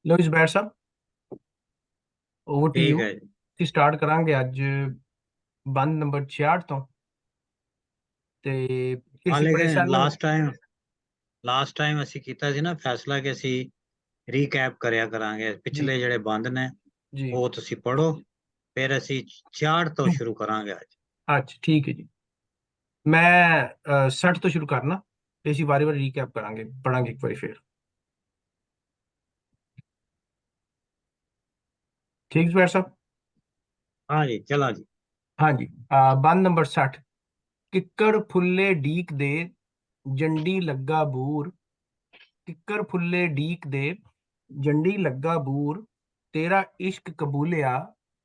लो जुबैर साहब, over to ठीक you. है जी। ਅਸੀਂ ਸਟਾਰਟ ਕਰਾਂਗੇ ਅੱਜ ਬੰਦ ਨੰਬਰ 66 ਤੋਂ। ਤੇ हाँ ਕਿਸੇ लेकिन ਪਰੇਸ਼ਾਨੀ? ਲਾਸਟ ਟਾਈਮ ਅਸੀਂ ਕੀਤਾ ਸੀ ਨਾ ਫੈਸਲਾ ਕਿ ਅਸੀਂ ਰੀਕੈਪ ਕਰਿਆ ਕਰਾਂਗੇ ਜੀ ਪਿਛਲੇ ਜਿਹੜੇ ਬੰਦ ਨੇ। ਜੀ। ਉਹ ਤੁਸੀਂ ਪੜੋ, ਫਿਰ ਅਸੀਂ 66 ਤੋਂ ਸ਼ੁਰੂ ਕਰਾਂਗੇ ਅੱਜ। ਅੱਛਾ ਠੀਕ ਹੈ ਜੀ। ਮੈਂ 60 ਤੋਂ ਸ਼ੁਰੂ ਕਰਨਾ ਤੇ ਅਸੀਂ ਵਾਰੀ ਵਾਰੀ ਰੀਕੈਪ ਕਰਾਂਗੇ, ਪੜਾਂਗੇ ਇੱਕ ਵਾਰੀ ਫਿਰ। ਠੀਕ ਜ਼ੁਬੈਰ ਸਾਹਿਬ? हाँ जी, चला जी। ਹਾਂਜੀ। ਬੰਦ ਨੰਬਰ 60। ਕਿੱਕਰ ਫੁੱਲੇ ਡੀਕ ਦੇ, ਜੰਡੀ ਲੱਗਾ ਬੂਰ। ਕਿੱਕਰ ਫੁੱਲੇ ਡੀਕ ਦੇ, ਜੰਡੀ ਲੱਗਾ ਬੂਰ। ਤੇਰਾ ਇਸ਼ਕ ਕਬੂਲਿਆ,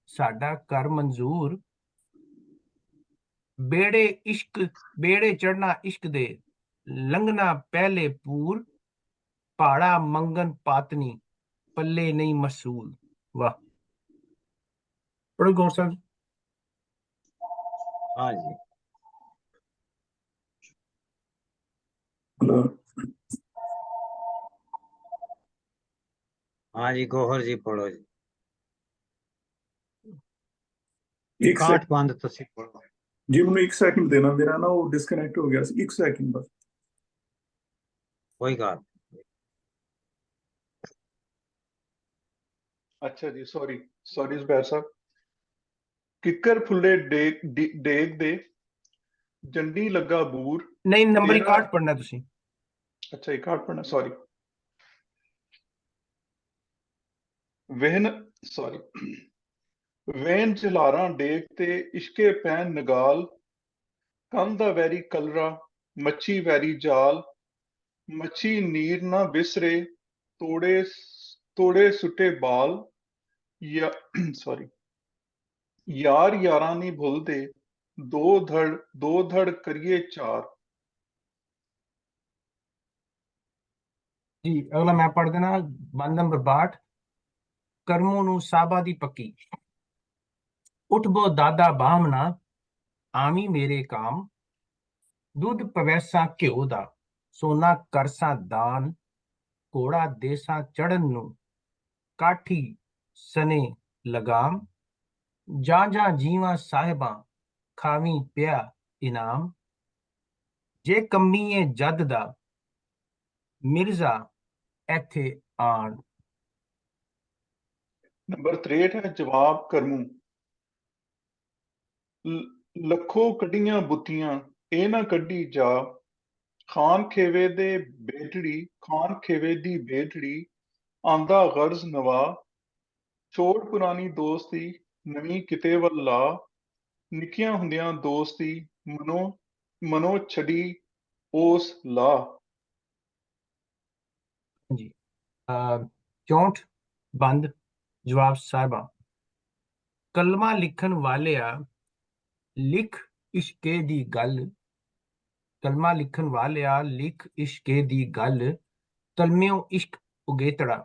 ਸਾਡਾ ਕਰ ਮਨਜ਼ੂਰ। बेड़े इश्क, बेड़े चढ़ना इश्क दे, लंघना पहले पूर। पहाड़ा मंगन पातनी, पल्ले नहीं मसूल। वाह, बड़े गौर से। हाँ जी। हेलो। हाँ जी, गौहर जी पढ़ो जी। एक काठ सेकंड बंद ਤੁਸੀਂ ਪੜੋ। जी, मैंने एक सेकंड देना, मेरा ना वो डिस्कनेक्ट हो गया, एक सेकंड बस। कोई ਗੱਲ अच्छा जी, सॉरी सॉरी जुबैर साहब। किकर फुल्ले डेग दे, जंडी लगा बूर। नहीं, नंबर तेरा 61 पढ़ना तुसी। अच्छा, एक आठ पढ़ना, सॉरी। वहन, सॉरी। वैन जलारां डेग ते इश्के पैन नगाल। कंध दा वैरी कलरा, मच्छी वैरी जाल। मच्छी नीर ना बिसरे, तोड़े तोड़े सुटे बाल। या सॉरी। यार यारां नी भुलदे, दो धड़ करिए चार। जी अगला मैं पढ़ देना। बंद नंबर 62। ਕਰਮੋਂ ਨੂੰ ਸਾਬਾ ਦੀ ਪੱਕੀ। ਉਠਬੋ ਦਾਦਾ ਬਾਹਮਣਾ, ਆਵੀਂ ਮੇਰੇ ਕਾਮ। ਦੁੱਧ ਪਵੈਸਾਂ ਘਿਓ ਦਾ, ਸੋਨਾ ਕਰਸਾਂ ਦਾਨ। ਘੋੜਾ ਦੇਸਾਂ ਚੜਨ ਨੂੰ, ਕਾਠੀ ਸਨੇ ਲਗਾਮ। ਜਾਂ ਜਾਂ ਜੀਵਾਂ ਸਾਹਿਬਾਂ, ਖਾਵੀਂ ਪਿਆ ਇਨਾਮ। ਜੇ ਕੰਮੀਏ ਜੱਦ ਦਾ, ਮਿਰਜ਼ਾ ਇੱਥੇ ਆਣ। नंबर 63 है जवाब करमू। लखो कड्डियां बुत्तियां, ए ना कड्डी जा। खान खेवे दे बेटड़ी, खान खेवे दी बेटड़ी। आंदा गर्ज नवा, छोड़ पुरानी दोस्ती, नवीं किते वल ला। निक्कियां हुंदियां दोस्ती, मनो मनो छड़ी ओस ला। जी। 64। ਬੰਦ ਜਵਾਬ ਸਾਹਿਬਾਂ। ਕਲਮਾ ਲਿਖਣ ਵਾਲਿਆ, ਲਿਖ ਇਸ਼ਕੇ ਦੀ ਗੱਲ। ਕਲਮਾ ਲਿਖਣ ਵਾਲਿਆ, ਲਿਖ ਇਸ਼ਕੇ ਦੀ ਗੱਲ। ਕਲਮਿਓ ਇਸ਼ਕ ਉਗੇਤੜਾ,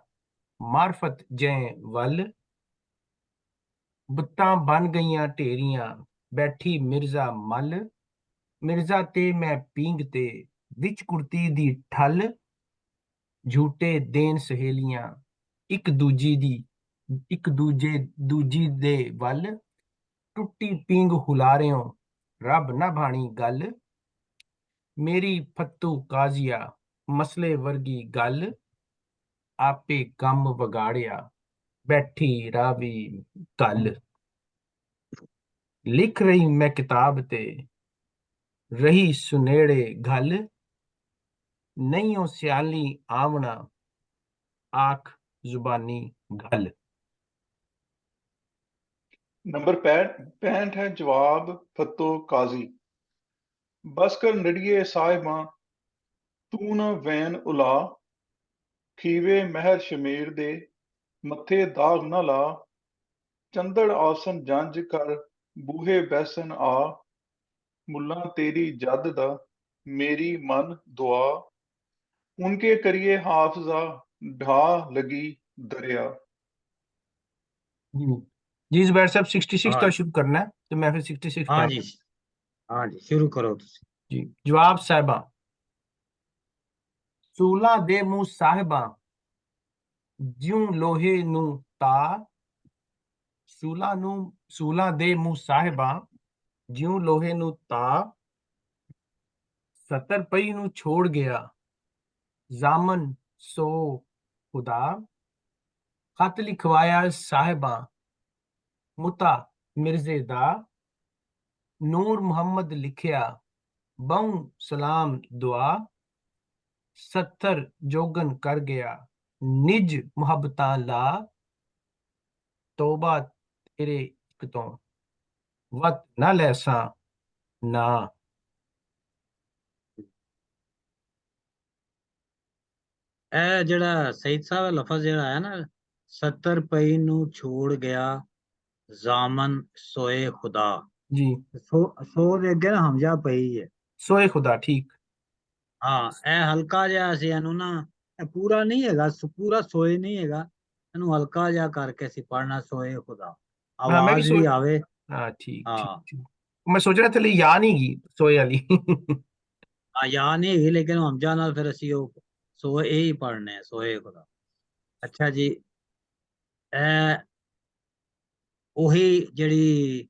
ਮਾਰਫਤ ਜੈ ਵੱਲ। ਬੁੱਤਾਂ ਬਣ ਗਈਆਂ ਢੇਰੀਆਂ, ਬੈਠੀ ਮਿਰਜ਼ਾ ਮੱਲ। ਮਿਰਜ਼ਾ ਤੇ ਮੈਂ ਪੀਂਗ ਤੇ, ਵਿੱਚ ਕੁੜਤੀ ਦੀ ਠੱਲ। ਝੂਟੇ ਦੇਣ ਸਹੇਲੀਆਂ, ਇੱਕ ਦੂਜੀ ਦੇ ਵੱਲ। ਟੁੱਟੀ ਪੀਂਗ ਹੁਲਾਰਿਓ, ਰੱਬ ਨਾ ਭਾਣੀ ਗੱਲ। ਮੇਰੀ ਫੱਤੂ ਕਾਜ਼ੀਆ, ਮਸਲੇ ਵਰਗੀ ਗੱਲ। ਆਪੇ ਕੰਮ ਵਿਗਾੜਿਆ, ਬੈਠੀ ਰਾਵੀ ਕੱਲ। ਲਿਖ ਰਹੀ ਮੈਂ ਕਿਤਾਬ ਤੇ, ਰਹੀ ਸੁਨੇੜੇ ਘਲ। ਨਹੀਂ ਉਹ ਸਿਆਲੀ ਆਵਣਾ, ਆਖ ਜ਼ੁਬਾਨੀ ਗੱਲ। नंबर 65 है जवाब फतो काजी। बस कर नड़िए साहिबां, तू न वैन उला। खीवे महर शमेर दे, मथे दाग न ला। चंदड़ आसन जंज कर, बूहे बैसन आ। मुल्ला तेरी जद दा, मेरी मन दुआ। उनके करिए हाफजा, ढा लगी दरिया। जी जी जुबैर साहब, 66 हाँ तो जी। शुरू करना है, तो मैं फिर 66 हाँ पढ़ा। जी। हाँ जी, शुरू करो ਤੁਸੀਂ। जी जवाब साहिबा। सूला दे मुंह साहिबा, ਜਿਉਂ ਲੋਹੇ ਨੂੰ ਤਾ, ਸੂਲਾਂ ਦੇ ਮੂੰਹ ਸਾਹਿਬਾਂ, ਜਿਉਂ ਲੋਹੇ ਨੂੰ ਤਾ, 70 ਪਈ ਨੂੰ ਛੋੜ ਗਿਆ, ਜ਼ਾਮਨ ਸੋ ਖੁਦਾ, ਖਤ ਲਿਖਵਾਇਆ ਸਾਹਿਬਾਂ, ਮੁਤਾ ਮਿਰਜ਼ੇ ਦਾ, ਨੂਰ ਮੁਹੰਮਦ ਲਿਖਿਆ, ਬਹੁ ਸਲਾਮ ਦੁਆ, 70 ਜੋਗਨ ਕਰ ਗਿਆ, ਨਿਜ ਮੁਹੱਬਤਾਂ ਲਾ, ਤੋਬਾ ਤੇਰੇ ਇਸ਼ਕ ਤੋਂ, ਵਤ ਨਾ ਲੈਸਾਂ ਨਾ। ਇਹ ਜਿਹੜਾ ਸਈਦ ਸਾਹਿਬ ਦਾ ਲਫ਼ਜ਼ ਜਿਹੜਾ ਆਇਆ ਨਾ, 70 ਪਈ ਨੂੰ ਛੋੜ ਗਿਆ, ਜ਼ਾਮਨ ਸੋਏ ਖੁਦਾ, ਜੀ, ਸੋ ਦੇ ਅੱਗੇ ਨਾ ਹਮਜ਼ਾ ਪਈ ਹੈ। ਸੋਏ ਖੁਦਾ, ਠੀਕ। ਹਾਂ, ਇਹ ਹਲਕਾ ਜਿਹਾ ਅਸੀਂ ਇਹਨੂੰ ਨਾ, ਇਹ ਪੂਰਾ ਨਹੀਂ ਹੈਗਾ, ਪੂਰਾ ਸੋਏ ਨਹੀਂ ਹੈਗਾ, ਇਹਨੂੰ ਹਲਕਾ ਜਿਹਾ ਕਰਕੇ ਅਸੀਂ ਪੜ੍ਹਨਾ, ਸੋਏ ਖੁਦਾ, ਹਾਂ, ਮੈਂ ਵੀ ਆਵਾਜ਼ ਵੀ ਆਵੇ। ਹਾਂ, ਠੀਕ ਠੀਕ ਹਾਂ ਠੀਕ। ਮੈਂ ਸੋਚ ਰਿਹਾ ਥੱਲੇ ਯਾ ਨਹੀਂ ਗਈ ਸੋਏ ਵਾਲੀ। ਹਾਂ, ਯਾ ਨਹੀਂ ਹੈਗੀ, ਲੇਕਿਨ ਹਮਜ਼ਾ ਨਾਲ ਫਿਰ ਅਸੀਂ ਉਹ ਸੋਏ ਇਹ ਹੀ ਪੜ੍ਹਨੇ ਆ, ਸੋਏ ਖੁਦਾ। ਅੱਛਾ ਜੀ, ਇਹ ਉਹੀ ਜਿਹੜੀ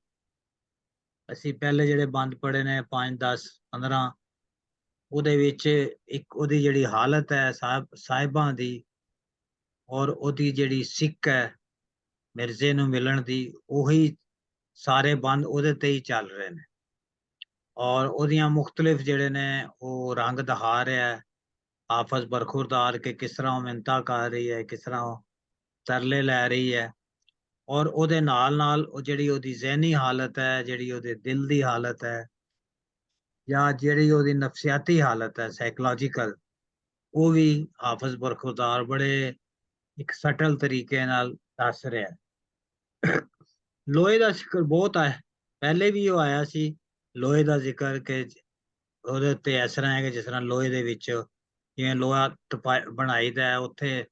ਅਸੀਂ ਪਹਿਲੇ ਜਿਹੜੇ ਬੰਦ ਪੜ੍ਹੇ ਨੇ 5 10 15, ਉਹਦੇ ਵਿੱਚ ਇੱਕ ਉਹਦੀ ਜਿਹੜੀ ਹਾਲਤ ਹੈ ਸਾਹਿਬਾਂ ਦੀ, ਔਰ ਉਹਦੀ ਜਿਹੜੀ ਸਿੱਕ ਹੈ ਮਿਰਜ਼ੇ ਨੂੰ ਮਿਲਣ ਦੀ, ਉਹੀ ਸਾਰੇ ਬੰਦ ਉਹਦੇ ਤੇ ਹੀ ਚੱਲ ਰਹੇ ਨੇ। ਔਰ ਉਹਦੀਆਂ ਮੁਖਤਲਿਫ ਜਿਹੜੇ ਨੇ ਉਹ ਰੰਗ ਦਿਖਾ ਰਿਹਾ ਹੈ ਹਾਫਜ਼ ਬਰਖੁਰਦਾਰ ਕੇ, ਕਿਸ ਤਰ੍ਹਾਂ ਉਹ ਮਿੰਨਤਾਂ ਕਰ ਰਹੀ ਹੈ, ਕਿਸ ਤਰ੍ਹਾਂ ਉਹ ਤਰਲੇ ਲੈ ਰਹੀ ਹੈ। ਔਰ ਉਹਦੇ ਨਾਲ ਨਾਲ ਉਹ ਜਿਹੜੀ ਉਹਦੀ ਜ਼ਹਿਨੀ ਹਾਲਤ ਹੈ, ਜਿਹੜੀ ਉਹਦੇ ਦਿਲ ਦੀ ਹਾਲਤ ਹੈ, ਜਾਂ ਜਿਹੜੀ ਉਹਦੀ ਨਫਸਿਆਤੀ ਹਾਲਤ ਹੈ ਸਾਈਕੋਲੋਜੀਕਲ, ਉਹ ਵੀ ਹਾਫਜ਼ ਬਰਖੁਰਦਾਰ ਬੜੇ ਇੱਕ ਸਟਲ ਤਰੀਕੇ ਨਾਲ ਦੱਸ ਰਿਹਾ। ਲੋਹੇ ਦਾ ਜ਼ਿਕਰ ਬਹੁਤ ਹੈ, ਪਹਿਲੇ ਵੀ ਉਹ ਆਇਆ ਸੀ ਲੋਹੇ ਦਾ ਜ਼ਿਕਰ, ਕਿ ਉਹਦੇ ਉੱਤੇ ਇਸ ਤਰ੍ਹਾਂ ਹੈ ਕਿ ਜਿਸ ਤਰ੍ਹਾਂ ਲੋਹੇ ਦੇ ਵਿੱਚ ਜਿਵੇਂ ਲੋਹਾ ਬਣਾਈਦਾ ਉੱਥੇ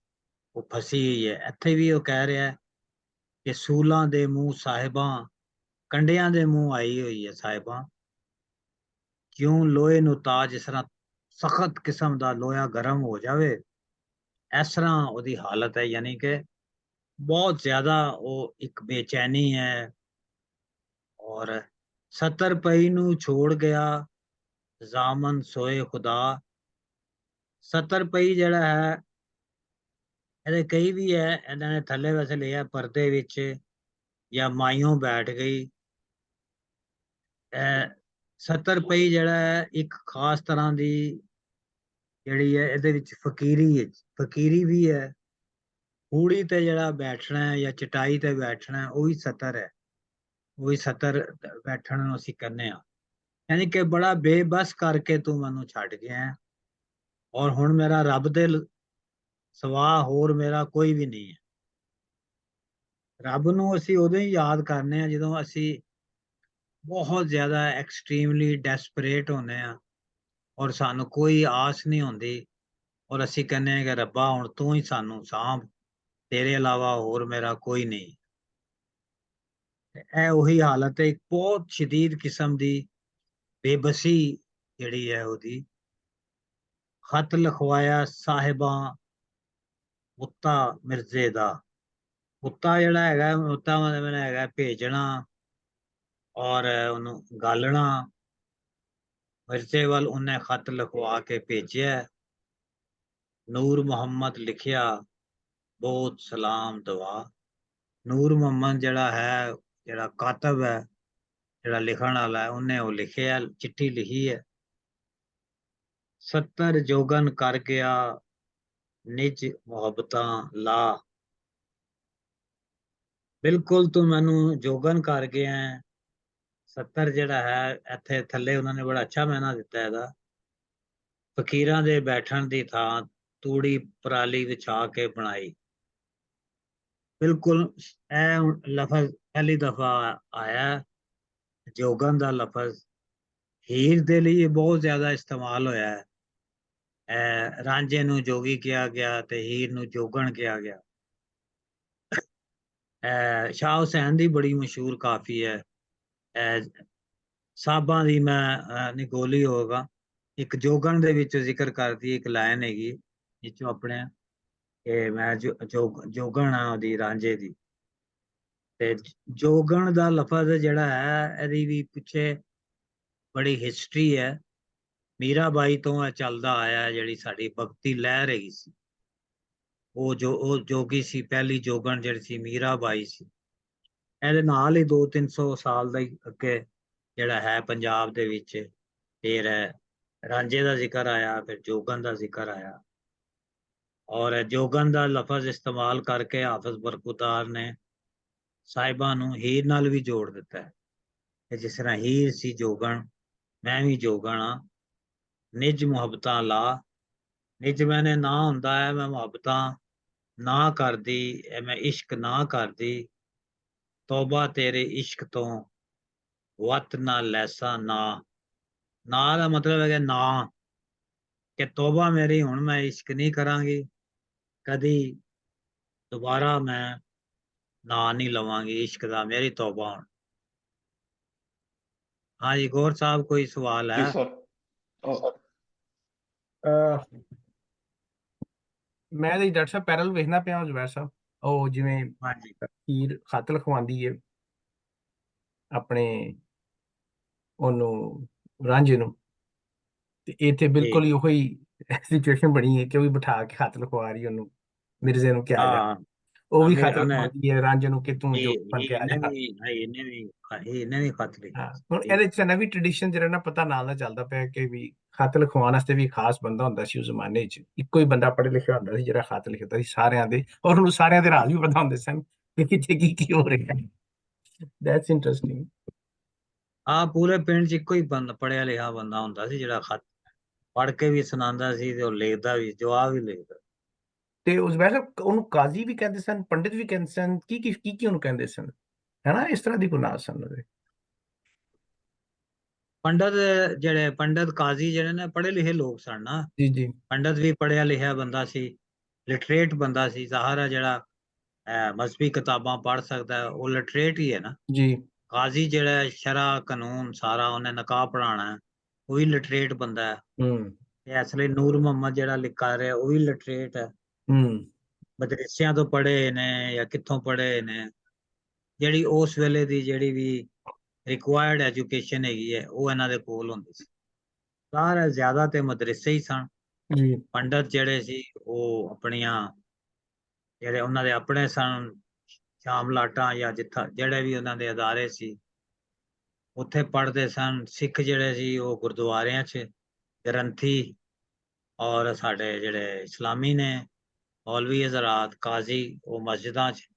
ਉਹ ਫਸੀ ਹੋਈ ਹੈ। ਇੱਥੇ ਵੀ ਉਹ ਕਹਿ ਰਿਹਾ ਕਿ ਸੂਲਾਂ ਦੇ ਮੂੰਹ ਸਾਹਿਬਾਂ, ਕੰਡਿਆਂ ਦੇ ਮੂੰਹ ਆਈ ਹੋਈ ਹੈ ਸਾਹਿਬਾਂ, ਕਿਉਂ ਲੋਹੇ ਨੂੰ ਤਾਜ, ਜਿਸ ਤਰ੍ਹਾਂ ਸਖਤ ਕਿਸਮ ਦਾ ਲੋਹਾ ਗਰਮ ਹੋ ਜਾਵੇ, ਇਸ ਤਰ੍ਹਾਂ ਉਹਦੀ ਹਾਲਤ ਹੈ। ਯਾਨੀ ਕਿ ਬਹੁਤ ਜ਼ਿਆਦਾ ਉਹ ਇੱਕ ਬੇਚੈਨੀ ਹੈ। ਔਰ 70 ਪਈ ਨੂੰ ਛੋੜ ਗਿਆ, ਜ਼ਾਮਨ ਸੋਏ ਖੁਦਾ, 70 ਪਈ ਜਿਹੜਾ ਹੈ, ਇਹਦੇ ਕਈ ਵੀ ਹੈ, ਇਹਨਾਂ ਨੇ ਥੱਲੇ ਵੈਸੇ ਲਿਆ ਪਰਦੇ ਵਿੱਚ, ਜਾਂ ਮਾਈਓਂ ਬੈਠ ਗਈ। 70 ਪਈ ਜਿਹੜਾ ਹੈ ਇੱਕ ਖਾਸ ਤਰ੍ਹਾਂ ਦੀ ਜਿਹੜੀ ਹੈ, ਇਹਦੇ ਵਿੱਚ ਫਕੀਰੀ ਹੈ, ਫਕੀਰੀ ਵੀ ਹੈ। ਹੂੜੀ ਤੇ ਜਿਹੜਾ ਬੈਠਣਾ ਹੈ ਜਾਂ ਚਟਾਈ ਤੇ ਬੈਠਣਾ ਹੈ, ਉਹ ਵੀ 70 ਹੈ, ਉਹ ਵੀ 70 ਬੈਠਣ ਨੂੰ ਅਸੀਂ ਕਹਿੰਦੇ ਹਾਂ। ਯਾਨੀ ਕਿ ਬੜਾ ਬੇਬਸ ਕਰਕੇ ਤੂੰ ਮੈਨੂੰ ਛੱਡ ਗਿਆ, ਔਰ ਹੁਣ ਮੇਰਾ ਰੱਬ ਦੇ ਸਵਾ ਹੋਰ ਮੇਰਾ ਕੋਈ ਵੀ ਨਹੀਂ ਹੈ। ਰੱਬ ਨੂੰ ਅਸੀਂ ਉਦੋਂ ਹੀ ਯਾਦ ਕਰਨੇ ਆ ਜਦੋਂ ਅਸੀਂ ਬਹੁਤ ਜ਼ਿਆਦਾ ਐਕਸਟ੍ਰੀਮਲੀ ਡੈਸਪਰੇਟ ਹੁੰਦੇ ਆ, ਔਰ ਸਾਨੂੰ ਕੋਈ ਆਸ ਨਹੀਂ ਹੁੰਦੀ, ਔਰ ਅਸੀਂ ਕਹਿੰਦੇ ਹਾਂ ਕਿ ਰੱਬਾ ਹੁਣ ਤੂੰ ਹੀ ਸਾਨੂੰ ਸਾਂਭ, ਤੇਰੇ ਇਲਾਵਾ ਹੋਰ ਮੇਰਾ ਕੋਈ ਨਹੀਂ। ਇਹ ਉਹੀ ਹਾਲਤ ਹੈ, ਇੱਕ ਬਹੁਤ ਸ਼ਦੀਦ ਕਿਸਮ ਦੀ ਬੇਬਸੀ ਜਿਹੜੀ ਹੈ ਉਹਦੀ। ਖਤ ਲਿਖਵਾਇਆ ਸਾਹਿਬਾਂ, ਮੁੱਤਾ ਮਿਰਜ਼ੇ ਦਾ, ਮੁੱਤਾ ਜਿਹੜਾ ਹੈਗਾ, ਮੁੱਤਾ ਮਤਲਬ ਹੈਗਾ ਭੇਜਣਾ ਔਰ ਉਹਨੂੰ ਗਾਲਣਾ। ਮਿਰਜ਼ੇ ਵੱਲ ਉਹਨੇ ਖਤ ਲਿਖਵਾ ਕੇ ਭੇਜਿਆ, ਨੂਰ ਮੁਹੰਮਦ ਲਿਖਿਆ, ਬਹੁਤ ਸਲਾਮ ਦੁਆ। ਨੂਰ ਮੁਹੰਮਦ ਜਿਹੜਾ ਹੈ, ਜਿਹੜਾ ਕਾਤਬ ਹੈ, ਜਿਹੜਾ ਲਿਖਣ ਵਾਲਾ ਹੈ, ਉਹਨੇ ਉਹ ਲਿਖਿਆ, ਚਿੱਠੀ ਲਿਖੀ ਹੈ। 70 ਜੋਗਨ ਕਰ ਗਿਆ, ਨਿਜ ਮੁਹੱਬਤਾਂ ਲਾ, ਬਿਲਕੁਲ ਤੂੰ ਮੈਨੂੰ ਜੋਗਨ ਕਰ ਗਿਆ। 70 ਜਿਹੜਾ ਹੈ, ਇੱਥੇ ਥੱਲੇ ਉਹਨਾਂ ਨੇ ਬੜਾ ਅੱਛਾ ਮਾਇਨਾ ਦਿੱਤਾ ਇਹਦਾ, ਫਕੀਰਾਂ ਦੇ ਬੈਠਣ ਦੀ ਥਾਂ ਤੂੜੀ ਪਰਾਲੀ ਵਿਛਾ ਕੇ ਬਣਾਈ। ਬਿਲਕੁਲ ਇਹ ਲਫ਼ਜ਼ ਪਹਿਲੀ ਦਫਾ ਆਇਆ, ਜੋਗਨ ਦਾ ਲਫ਼ਜ਼ ਹੀਰ ਦੇ ਲਈ ਬਹੁਤ ਜ਼ਿਆਦਾ ਇਸਤੇਮਾਲ ਹੋਇਆ ਹੈ। ਰਾਂਝੇ ਨੂੰ ਜੋਗੀ ਕਿਹਾ ਗਿਆ ਤੇ ਹੀਰ ਨੂੰ ਜੋਗਣ ਕਿਹਾ ਗਿਆ। ਸ਼ਾਹ ਹੁਸੈਨ ਦੀ ਬੜੀ ਮਸ਼ਹੂਰ ਕਾਫੀ ਹੈ, ਸਾਬਾਂ ਦੀ ਮੈਂ ਨਿਗੋਲੀ ਹੋਗਾ, ਇੱਕ ਜੋਗਣ ਦੇ ਵਿੱਚ ਜ਼ਿਕਰ ਕਰਦੀ ਇੱਕ ਲਾਈਨ ਹੈਗੀ, ਜਿੱਚੋਂ ਆਪਣੇ ਕਿ ਮੈਂ ਜੋਗਣ ਆ ਉਹਦੀ ਰਾਂਝੇ ਦੀ। ਤੇ ਜੋਗਣ ਦਾ ਲਫ਼ਜ਼ ਜਿਹੜਾ ਹੈ ਇਹਦੀ ਵੀ ਪਿੱਛੇ ਬੜੀ ਹਿਸਟਰੀ ਹੈ। ਮੀਰਾਬਾਈ ਤੋਂ ਇਹ ਚੱਲਦਾ ਆਇਆ, ਜਿਹੜੀ ਸਾਡੀ ਭਗਤੀ ਲਹਿਰ ਹੈਗੀ ਸੀ, ਉਹ ਜੋਗੀ ਸੀ, ਪਹਿਲੀ ਜੋਗਣ ਜਿਹੜੀ ਸੀ ਮੀਰਾਬਾਈ ਸੀ। ਇਹਦੇ ਨਾਲ ਹੀ 200-300 ਸਾਲ ਦਾ ਹੀ ਅੱਗੇ ਜਿਹੜਾ ਹੈ ਪੰਜਾਬ ਦੇ ਵਿੱਚ ਫਿਰ ਰਾਂਝੇ ਦਾ ਜ਼ਿਕਰ ਆਇਆ, ਫਿਰ ਜੋਗਣ ਦਾ ਜ਼ਿਕਰ ਆਇਆ। ਔਰ ਜੋਗਣ ਦਾ ਲਫ਼ਜ਼ ਇਸਤੇਮਾਲ ਕਰਕੇ ਹਾਫਿਜ਼ ਬਰਖੁਰਦਾਰ ਨੇ ਸਾਹਿਬਾਂ ਨੂੰ ਹੀਰ ਨਾਲ ਵੀ ਜੋੜ ਦਿੱਤਾ ਹੈ ਕਿ ਜਿਸ ਤਰ੍ਹਾਂ ਹੀਰ ਸੀ ਜੋਗਣ, ਮੈਂ ਵੀ ਜੋਗਣ ਆ। ਨਿਜ ਮੁਹੱਬਤਾਂ ਲਾ, ਨਿਜ ਮੈਨੇ ਨਾ ਹੁੰਦਾ ਹੈ, ਮੈਂ ਮੁਹੱਬਤਾਂ ਨਾ ਕਰਦੀ, ਮੈਂ ਇਸ਼ਕ ਨਾ ਕਰਦੀ। ਤੋਬਾ ਤੇਰੇ ਇਸ਼ਕ ਤੋਂ ਵਤ ਨਾ ਲੈਸਾ ਨਾ। ਨਾ ਦਾ ਮਤਲਬ ਹੈ ਕਿ ਨਾ, ਕਿ ਤੋਬਾ ਮੇਰੀ, ਹੁਣ ਮੈਂ ਇਸ਼ਕ ਨਹੀਂ ਕਰਾਂਗੀ ਕਦੀ ਦੁਬਾਰਾ, ਮੈਂ ਨਾਂ ਨਹੀਂ ਲਵਾਂਗੀ ਇਸ਼ਕ ਦਾ, ਮੇਰੀ ਤੋਬਾ ਹੁਣ। हाँ जी गौर साहब, कोई सवाल ਜੀ है? ਸਰ। ਮੈਂ ਤੇ ਡਾਕਟਰ ਸਾਹਿਬ ਪੈਰਲ ਵੇਖਣਾ ਪਿਆ ਜ਼ੁਬੈਰ ਸਾਹਿਬ, ਉਹ ਜਿਵੇਂ हाँ जी ਹੀਰ ਖਤ ਲਿਖਵਾਉਂਦੀ ਹੈ ਆਪਣੇ ਉਹਨੂੰ, ਰਾਂਝੇ ਨੂੰ, ਤੇ ਇੱਥੇ ਬਿਲਕੁਲ ਹੀ ठीक। ਉਹੀ ਸਿਚੁਏਸ਼ਨ ਬਣੀ ਹੈ ਕਿ ਉਹ ਵੀ ਬਿਠਾ ਕੇ ਖਤ ਲਿਖਵਾ ਰਹੀ ਉਹਨੂੰ, ਮਿਰਜ਼ੇ ਨੂੰ ਕਿਹਾ ਜਾ, हाँ ਉਹ ਵੀ मेरे ਖਤ उन्हें ਲਿਖਵਾਉਂਦੀ ਹੈ ਰਾਂਝੇ ਨੂੰ ਕਿ ਤੂੰ ਜੋ ਬਣ ਕੇ ਆ इन्हें ਜਾ। भी इन्हें भी खत लिखे ਹਾਂ, ਹੁਣ ठीक। ਇਹਦੇ ਚ ਨਵੀਂ ਟ੍ਰੈਡੀਸ਼ਨ ਜਿਹੜਾ ਨਾ ਪਤਾ ਨਾਲ ਦਾ ਚੱਲਦਾ ਪਿਆ ਕਿ ਵੀ ਖਤ ਲਿਖਵਾਉਣ ਵਾਸਤੇ ਵੀ ਖਾਸ ਬੰਦਾ ਹੁੰਦਾ ਸੀ ਉਸ ਜ਼ਮਾਨੇ 'ਚ, ਇੱਕੋ ਹੀ ਬੰਦਾ ਪੜ੍ਹਿਆ ਲਿਖਿਆ ਹੁੰਦਾ ਸੀ ਜਿਹੜਾ ਖਤ ਲਿਖਦਾ ਸੀ ਸਾਰਿਆਂ ਦੇ, ਔਰ ਉਹਨੂੰ ਸਾਰਿਆਂ ਦੇ ਰਾਜ਼ ਵੀ ਪਤਾ ਹੁੰਦੇ ਸਨ ਕਿ ਕਿੱਥੇ ਕੀ ਹੋ ਰਿਹਾ ਹੈ। That's interesting. हाँ पूरे पिंड च इको ही पढ़िया लिखा बंदा ਹੁੰਦਾ ਸੀ ਜਿਹੜਾ खत पढ़ के भी सुनांदा ਸੀ ਤੇ ਉਹ ਲਿਖਦਾ ਵੀ, ਜਵਾਬ ਵੀ ਲਿਖਦਾ। ਤੇ ਉਸ ਵੈਸੇ ਉਹਨੂੰ ਕਾਜ਼ੀ ਵੀ ਕਹਿੰਦੇ ਸਨ, ਪੰਡਿਤ ਵੀ ਕਹਿੰਦੇ ਸਨ, ਕੀ ਉਹਨੂੰ ਕਹਿੰਦੇ ਸਨ, ਹੈਨਾ ਇਸ ਤਰ੍ਹਾਂ ਦੀ ਕੋਈ ਨਾਂ ਸਨ ਉਹਦੇ। ਪੰਡਤ ਜਿਹੜੇ ਪੰਡਤ ਕਾਜ਼ੀ ਜਿਹੜੇ ਨੇ ਪੜ੍ਹੇ ਲਿਖੇ ਲੋਕ ਸਨ ਨਾ। ਜੀ ਜੀ ਪੰਡਤ ਵੀ ਪੜ੍ਹਿਆ ਲਿਖਿਆ ਬੰਦਾ ਸੀ, ਲਿਟਰੇਟ ਬੰਦਾ ਸੀ। ਜ਼ਾਹਰ ਹੈ ਜਿਹੜਾ ਮਜ਼ਹਬੀ ਕਿਤਾਬਾਂ ਪੜ੍ਹ ਸਕਦਾ ਹੈ ਉਹ ਲਿਟਰੇਟ ਹੀ ਹੈ ਨਾ। ਜੀ। ਕਾਜ਼ੀ ਜਿਹੜਾ ਸ਼ਰਾ ਕਾਨੂੰਨ ਸਾਰਾ ਉਹਨੇ ਨਕਾਬ ਪੜ੍ਹਾਉਣਾ ਹੈ, ਉਹ ਵੀ ਲਿਟਰੇਟ ਬੰਦਾ ਹੈ। ਹੂੰ ਤੇ ਇਸ ਲਈ ਨੂਰ ਮੁਹੰਮਦ ਜਿਹੜਾ ਲਿਖਾ ਰਿਹਾ ਉਹ ਵੀ ਲਿਟਰੇਟ ਹੈ, ਹੂੰ ਮਦਰਸਿਆਂ ਤੋਂ ਪੜ੍ਹੇ ਨੇ ਜਾਂ ਕਿੱਥੋਂ ਪੜ੍ਹੇ ਨੇ। ਜਿਹੜੀ ਉਸ ਵੇਲੇ ਦੀ ਜਿਹੜੀ ਵੀ ਰਿਕੁਆਇਰਡ ਐਜੂਕੇਸ਼ਨ ਹੈਗੀ ਹੈ ਉਹ ਇਹਨਾਂ ਦੇ ਕੋਲ ਹੁੰਦੀ ਸੀ। ਸਾਰੇ ਜ਼ਿਆਦਾ ਤੇ ਮਦਰਸੇ ਹੀ ਸਨ। ਜੀ ਪੰਡਤ ਜਿਹੜੇ ਸੀ ਉਹ ਆਪਣੀਆਂ ਜਿਹੜੇ ਉਹਨਾਂ ਦੇ ਆਪਣੇ ਸਨ ਸ਼ਾਮਲਾਟਾਂ ਜਾਂ ਜਿੱਥਾ ਜਿਹੜੇ ਵੀ ਉਹਨਾਂ ਦੇ ਅਦਾਰੇ ਸੀ ਉੱਥੇ ਪੜ੍ਹਦੇ ਸਨ। ਸਿੱਖ ਜਿਹੜੇ ਸੀ ਉਹ ਗੁਰਦੁਆਰਿਆਂ 'ਚ, ਗ੍ਰੰਥੀ ਔਰ ਸਾਡੇ ਜਿਹੜੇ ਇਸਲਾਮੀ ਨੇ ਮੌਲਵੀ ਹਜ਼ਰਾਤ ਕਾਜ਼ੀ ਉਹ ਮਸਜਿਦਾਂ 'ਚ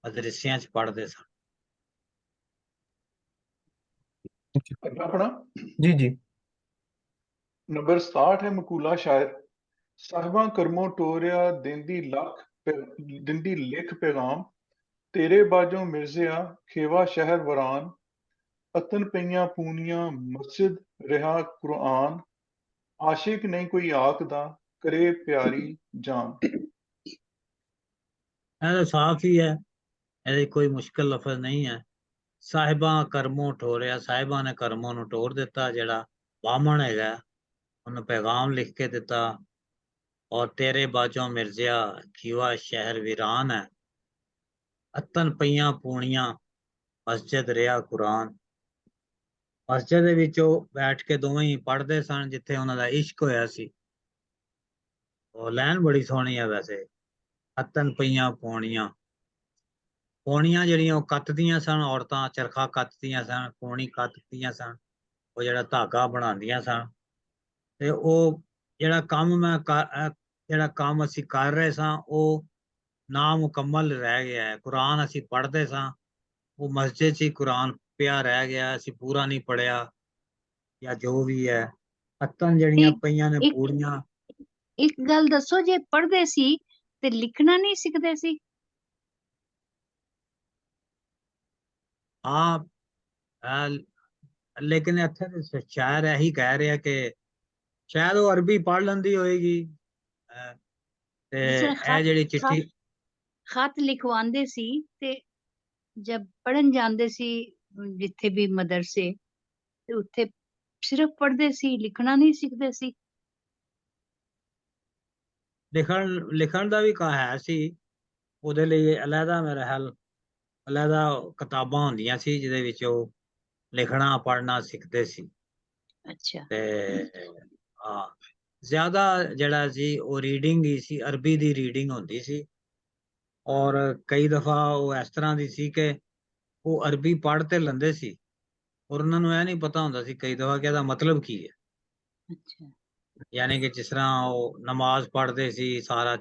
ਮਦਰਸਿਆਂ 'ਚ ਪੜ੍ਹਦੇ ਸਨ। ਆਪਣਾ ਜੀ ਜੀ ਨੰਬਰ 67 ਹੈ ਮਕੂਲਾ ਸ਼ਾਇਰ। ਸਾਹਿਬਾਂ ਕਰਮੋਂ ਟੋਰਿਆ ਦਿੰਦੀ ਲਿਖ ਪੈਗਾਮ, ਤੇਰੇ ਬਾਝੋਂ ਮਿਰਜ਼ਿਆ ਖੇਵਾ ਸ਼ਹਿਰ ਵਰਾਨ, ਅਤਨ ਪਈਆਂ ਪੂਨੀਆਂ ਮਸਜਿਦ ਰਿਹਾ ਕੁਰਆਨ, ਆਸ਼ਿਕ ਨਹੀਂ ਕੋਈ ਆਖਦਾ ਕਰੇ ਪਿਆਰੀ ਜਾਨ। ਇਹ ਤਾਂ ਸਾਫ਼ ਹੀ ਹੈ, ਇਹਦੇ ਕੋਈ ਮੁਸ਼ਕਿਲ ਲਫ਼ਜ਼ ਨਹੀਂ ਹੈ। ਸਾਹਿਬਾਂ ਕਰਮੋਂ ਟੋਰਿਆ, ਸਾਹਿਬਾਂ ਨੇ ਕਰਮੋਂ ਨੂੰ ਟੋਰ ਦਿੱਤਾ। ਜਿਹੜਾ ਬਾਹਮਣ ਹੈਗਾ ਉਹਨੂੰ ਪੈਗਾਮ ਲਿਖ ਕੇ ਦਿੱਤਾ। ਔਰ ਤੇਰੇ ਬਾਝੋਂ ਮਿਰਜ਼ਿਆ ਖੀਵਾ ਸ਼ਹਿਰ ਵੀਰਾਨ ਹੈ, ਅਤਨ ਪਈਆਂ ਪੂਣੀਆਂ ਮਸਜਿਦ ਰਿਹਾ ਕੁਰਾਨ। ਮਸਜਿਦ ਦੇ ਵਿੱਚ ਉਹ ਬੈਠ ਕੇ ਦੋਵੇਂ ਹੀ ਪੜ੍ਹਦੇ ਸਨ ਜਿੱਥੇ ਉਹਨਾਂ ਦਾ ਇਸ਼ਕ ਹੋਇਆ ਸੀ। ਉਹ ਲਾਈਨ ਬੜੀ ਸੋਹਣੀ ਹੈ ਵੈਸੇ, ਅਤਨ ਪਈਆਂ ਪੌਣੀਆਂ। ਪੌਣੀਆਂ ਜਿਹੜੀਆਂ ਉਹ ਕੱਤਦੀਆਂ ਸਨ, ਔਰਤਾਂ ਚਰਖਾ ਕੱਤਦੀਆਂ ਸਨ, ਪੌਣੀ ਕੱਤਦੀਆਂ ਸਨ, ਉਹ ਜਿਹੜਾ ਧਾਗਾ ਬਣਾਉਂਦੀਆਂ ਸਨ। ਤੇ ਉਹ ਜਿਹੜਾ ਕੰਮ ਅਸੀਂ ਕਰ ਰਹੇ ਸਾਂ ਉਹ ਨਾ ਮੁਕੰਮਲ ਰਹਿ ਗਿਆ ਹੈ। ਕੁਰਾਨ ਅਸੀਂ ਪੜ੍ਹਦੇ ਸਾਂ, ਉਹ ਮਸਜਿਦ 'ਚ ਹੀ ਕੁਰਾਨ ਪਿਆ ਰਹਿ ਗਿਆ, ਅਸੀਂ ਪੂਰਾ ਨਹੀਂ ਪੜ੍ਹਿਆ ਜਾਂ ਜੋ ਵੀ ਹੈ। ਅਤਨ ਜਿਹੜੀਆਂ ਇੱਕ ਪਈਆਂ ਨੇ ਇੱਕ ਪੂੜੀਆਂ। ਇੱਕ ਗੱਲ ਦੱਸੋ, ਜੇ ਪੜ੍ਹਦੇ ਸੀ ਤੇ ਲਿਖਣਾ ਨਹੀਂ ਸਿੱਖਦੇ ਸੀ? ਹਾਂ ਲੇਕਿਨ ਇੱਥੇ ਤੇ ਸ਼ਾਇਰ ਇਹੀ ਕਹਿ ਰਿਹਾ ਕਿ ਸ਼ਾਇਦ ਉਹ ਅਰਬੀ ਪੜ੍ਹ ਲੈਂਦੀ ਹੋਏਗੀ। ਤੇ ਜਿਸ ਤਰ੍ਹਾਂ ਇਹ ਜਿਹੜੀ ਚਿੱਠੀ ਖਤ ਲਿਖਵਾਉਂਦੇ ਸੀ ਤੇ ਜਦ ਪੜਨ ਜਾਂਦੇ ਸੀ ਜਿੱਥੇ ਵੀ ਮਦਰਸੇ, ਤੇ ਉੱਥੇ ਸਿਰਫ ਪੜ੍ਹਦੇ ਸੀ, ਲਿਖਣਾ ਨਹੀਂ ਸਿੱਖਦੇ ਸੀ। ਲਿਖਣ ਦਾ ਵੀ ਹੈ ਸੀ। ਉਹਦੇ ਲਈ ਅਲੱਗਾ ਮੇਰਾ ਖਿਆਲ ਅਲੱਗਾ ਕਿਤਾਬਾਂ ਹੁੰਦੀਆਂ ਸੀ ਜਿਹਦੇ ਵਿੱਚ ਉਹ ਲਿਖਣਾ ਪੜ੍ਹਨਾ ਸਿੱਖਦੇ ਸੀ। ਅੱਛਾ। ਤੇ ਹਾਂ, ਜ਼ਿਆਦਾ ਜਿਹੜਾ ਸੀ ਉਹ ਰੀਡਿੰਗ ਹੀ ਸੀ, ਅਰਬੀ ਦੀ ਰੀਡਿੰਗ ਹੁੰਦੀ ਸੀ। ਔਰ ਕਈ ਦਫਾ ਉਹ ਇਸ ਤਰ੍ਹਾਂ ਦੀ ਸੀ ਕਿ ਉਹ ਅਰਬੀ ਪੜ੍ਹ ਤੇ ਲੈਂਦੇ ਸੀ ਔਰ ਉਹਨਾਂ ਨੂੰ ਇਹ ਨਹੀਂ ਪਤਾ ਹੁੰਦਾ ਸੀ ਕਈ ਦਫਾ ਕਿ ਇਹਦਾ ਮਤਲਬ ਕੀ ਹੈ। ਅੱਛਾ। ਯਾਨੀ ਕਿ ਜਿਸ ਤਰ੍ਹਾਂ ਉਹ ਨਮਾਜ਼ ਪੜ੍ਹਦੇ ਸੀ ਸਾਰਾ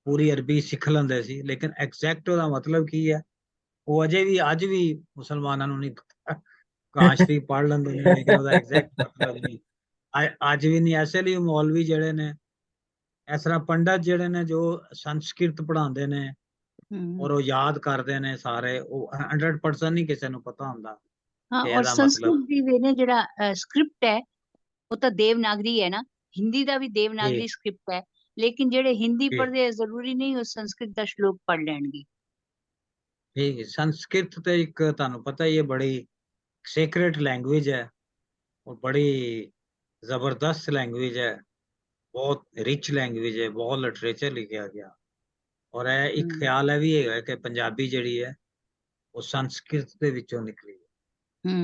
ਪੂਰੀ ਅਰਬੀ ਸਿੱਖ ਲੈਂਦੇ ਸੀ, ਲੇਕਿਨ ਐਗਜ਼ੈਕਟ ਉਹਦਾ ਮਤਲਬ ਕੀ ਹੈ ਉਹ ਅੱਜ ਵੀ ਮੁਸਲਮਾਨਾਂ ਨੂੰ ਨਹੀਂ ਪਤਾ। ਕੁਰਾਨ ਸ਼ਰੀਫ ਪੜ੍ਹ ਲੈਂਦੇ ਨੇ ਲੇਕਿਨ ਉਹਦਾ ਐਗਜ਼ੈਕਟ ਮਤਲਬ ਨਹੀਂ ਅੱਜ ਵੀ ਨਹੀਂ। ਐਸੇ ਲਈ ਮੌਲਵੀ ਜਿਹੜੇ ਨੇ, ਇਸ ਤਰ੍ਹਾਂ ਪੰਡਤ ਜਿਹੜੇ ਨੇ ਜੋ ਸੰਸਕ੍ਰਿਤ ਪੜ੍ਹਾਉਂਦੇ ਨੇ ਔਰ ਉਹ ਯਾਦ ਕਰਦੇ ਨੇ ਸਾਰੇ, ਉਹ 100% ਨਹੀਂ ਕਿਸੇ ਨੂੰ ਪਤਾ ਹੁੰਦਾ हाँ, ਕਿ और ਇਹਦਾ ਮਤਲਬ संस्कृत भी वे ने ਜਿਹੜਾ ਸਕ੍ਰਿਪਟ ਹੈ ਉਹ ਤਾਂ ਦੇਵਨਾਗਰੀ ਹੈ ਨਾ, ਹਿੰਦੀ ਦਾ ਵੀ ਦੇਵਨਾਗਰੀ ਠੀਕ ਸਕ੍ਰਿਪਟ ਹੈ, ਲੇਕਿਨ ਜਿਹੜੇ ਹਿੰਦੀ ਠੀਕ ਪੜ੍ਹਦੇ ਆ ਜ਼ਰੂਰੀ ਨਹੀਂ ਉਹ ਸੰਸਕ੍ਰਿਤ ਦਾ ਸ਼ਲੋਕ ਪੜ੍ਹ ਲੈਣਗੇ। ਠੀਕ ਹੈ। ਸੰਸਕ੍ਰਿਤ ਤੇ ਇੱਕ ਤੁਹਾਨੂੰ ਪਤਾ ਹੀ ਹੈ ਬੜੀ ਸੇਕ੍ਰੇਟ ਲੈਂਗੁਏਜ ਹੈ और बड़ी जबरदस्त लैंग्वेज है, बहुत रिच लैंग्वेज है, बहुत लिटरेचर लिखा गया। और एक ख्याल है भी है कि पंजाबी जिहड़ी है वो संस्कृत दे विचों निकली है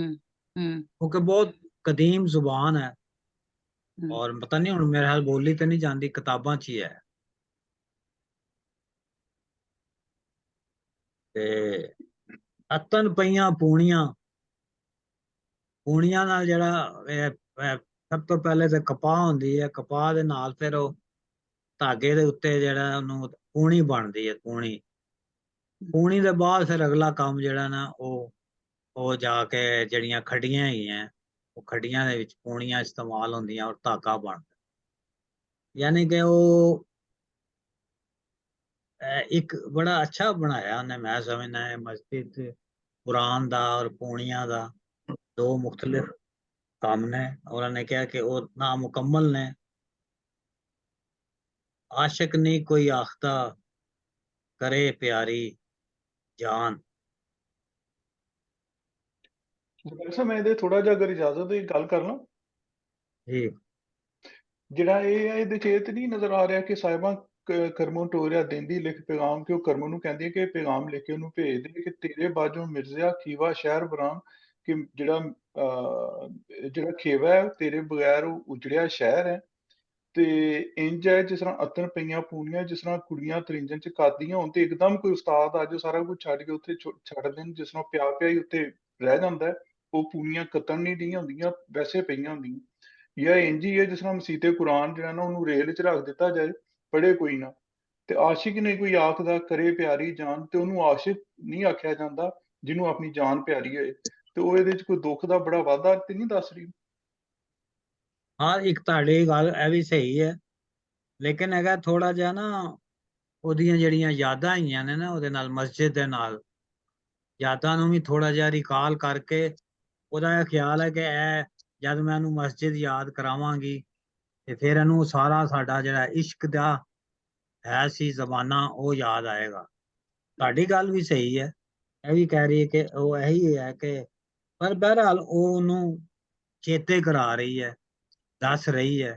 क्योंकि बहुत कदीम जुबान है और पता नहीं हुण मेरे हाल बोली तो नहीं जाती, किताबां च ही है। ते अतन पईयां ਪੂਣੀਆਂ ਨਾਲ ਜਿਹੜਾ ਸਭ ਤੋਂ ਪਹਿਲੇ ਤੇ ਕਪਾਹ ਹੁੰਦੀ ਹੈ, ਕਪਾਹ ਦੇ ਨਾਲ ਫਿਰ ਉਹ ਧਾਗੇ ਦੇ ਉੱਤੇ ਜਿਹੜਾ ਉਹਨੂੰ ਪੂਣੀ ਬਣਦੀ ਹੈ। ਪੂਣੀ ਦੇ ਬਾਅਦ ਫਿਰ ਅਗਲਾ ਕੰਮ ਜਿਹੜਾ ਨਾ ਉਹ ਜਾ ਕੇ ਜਿਹੜੀਆਂ ਖੱਡੀਆਂ ਹੈਗੀਆਂ ਉਹ ਖੱਡੀਆਂ ਦੇ ਵਿੱਚ ਪੂਣੀਆਂ ਇਸਤੇਮਾਲ ਹੁੰਦੀਆਂ ਔਰ ਧਾਗਾ ਬਣਦਾ। ਯਾਨੀ ਕਿ ਉਹ ਇੱਕ ਬੜਾ ਅੱਛਾ ਬਣਾਇਆ ਉਹਨੇ, ਮੈਂ ਸਮਝਦਾ ਹੈ ਮਸਜਿਦ ਕੁਰਾਨ ਦਾ ਔਰ ਪੂਣੀਆਂ ਦਾ ਦੋ ਮੁਖਤਲਿਫ ਕੰਮ ਨੇ। ਉਹਨਾਂ ਨੇ ਕਿਹਾ ਕਿ ਉਹ ਨਾ ਮੁਕੰਮਲ ਨੇ। ਆਸ਼ਿਕ ਨਹੀਂ ਕੋਈ ਆਖਦਾ ਕਰੇ ਪਿਆਰੀ ਜਾਨ। ਵੈਸੇ ਮੈਂ ਇਹਦੇ ਥੋੜਾ ਜਿਹਾ ਅਗਰ ਇਜਾਜ਼ਤ ਹੋਈ ਗੱਲ ਕਰ ਲਾਂ, ਜੀ ਜਿਹੜਾ ਇਹ ਹੈ ਇਹਦੇ ਚ ਇਹ ਤੇ ਨਹੀਂ ਨਜ਼ਰ ਆ ਰਿਹਾ ਕਿ ਸਾਹਿਬਾਂ ਕਰਮੋਂ ਟੋਰਿਆ ਦਿੰਦੀ ਲਿਖ ਪੈਗਾਮ, ਕਿ ਉਹ ਕਰਮੋਂ ਨੂੰ ਕਹਿੰਦੀ ਹੈ ਕਿ ਪੈਗਾਮ ਲਿਖ ਕੇ ਉਹਨੂੰ ਭੇਜ ਦੇ ਕਿ ਤੇਰੇ ਬਾਝੋਂ ਮਿਰਜ਼ਾ ਖੀਵਾ ਸ਼ਹਿਰ ਬਰਾਮ, ਕਿ ਜਿਹੜਾ ਖੇਵਾ ਹੈ ਤੇਰੇ ਬਗੈਰ ਉਹ ਉਜੜਿਆ ਸ਼ਹਿਰ ਹੈ। ਤੇ ਇੰਜ ਹੈ ਜਿਸ ਤਰ੍ਹਾਂ ਅਤਨ ਪਈਆਂ ਪੂਣੀਆਂ, ਜਿਸ ਤਰ੍ਹਾਂ ਕੁੜੀਆਂ ਤਰਿੰਜਣ ਚ ਕਾਦੀਆਂ ਹੋਣ ਤੇ ਇੱਕਦਮ ਕੋਈ ਉਸਤਾਦ ਆ ਜਾਏ ਸਾਰਾ ਕੁਝ ਛੱਡ ਕੇ ਉੱਥੇ ਛੱਡ ਦੇਣ, ਜਿਸ ਤਰ੍ਹਾਂ ਪਿਆ ਪਿਆ ਹੀ ਉੱਥੇ ਰਹਿ ਜਾਂਦਾ ਹੈ। ਉਹ ਪੂਣੀਆਂ ਕਤਣ ਨਹੀਂ ਦੀਆਂ ਹੁੰਦੀਆਂ, ਵੈਸੇ ਪਈਆਂ ਹੁੰਦੀਆਂ। ਜਾਂ ਇੰਜ ਹੀ ਹੈ ਜਿਸ ਤਰ੍ਹਾਂ ਮਸੀਤੇ ਕੁਰਾਨ ਜਿਹੜਾ ਨਾ ਉਹਨੂੰ ਰੇਲ 'ਚ ਰੱਖ ਦਿੱਤਾ ਜਾਏ, ਪੜ੍ਹੇ ਕੋਈ ਨਾ, ਤੇ ਆਸ਼ਿਕ ਨੇ ਕੋਈ ਆਖਦਾ ਕਰੇ ਪਿਆਰੀ ਜਾਨ, ਤੇ ਉਹਨੂੰ ਆਸ਼ਿਕ ਨਹੀਂ ਆਖਿਆ ਜਾਂਦਾ ਜਿਹਨੂੰ ਆਪਣੀ ਜਾਨ ਪਿਆਰੀ ਹੋਏ। ਤੇ ਉਹ ਇਹਦੇ 'ਚ ਕੋਈ ਦੁੱਖ ਦਾ ਬੜਾ ਵਾਧਾ ਤੇ ਨਹੀਂ ਦੱਸ ਰਹੀ। ਹਾਂ, ਇੱਕ ਤੁਹਾਡੀ ਗੱਲ ਇਹ ਵੀ ਸਹੀ ਹੈ, ਲੇਕਿਨ ਹੈਗਾ ਥੋੜਾ ਜਿਹਾ ਨਾ ਉਹਦੀਆਂ ਜਿਹੜੀਆਂ ਯਾਦਾਂ ਆਈਆਂ ਨੇ ਨਾ ਉਹਦੇ ਨਾਲ, ਮਸਜਿਦ ਦੇ ਨਾਲ ਯਾਦਾਂ ਨੂੰ ਵੀ ਥੋੜਾ ਜਿਹਾ ਰਿਕਾਲ ਕਰਕੇ ਉਹਦਾ ਇਹ ਖਿਆਲ ਹੈ ਕਿ ਇਹ ਜਦ ਮੈਂ ਇਹਨੂੰ ਮਸਜਿਦ ਯਾਦ ਕਰਾਵਾਂਗੀ ਤੇ ਫਿਰ ਇਹਨੂੰ ਸਾਰਾ ਸਾਡਾ ਜਿਹੜਾ ਇਸ਼ਕ ਦਾ ਹੈ ਸੀ ਜ਼ਮਾਨਾ ਉਹ ਯਾਦ ਆਏਗਾ। ਤੁਹਾਡੀ ਗੱਲ ਵੀ ਸਹੀ ਹੈ, ਇਹ ਵੀ ਕਹਿ ਰਹੀ ਹੈ ਕਿ ਉਹ ਇਹੀ ਹੈ ਕਿ, ਪਰ ਬਹਰਹਾਲ ਉਹ ਉਹਨੂੰ ਚੇਤੇ ਕਰਾ ਰਹੀ ਹੈ, ਦੱਸ ਰਹੀ ਹੈ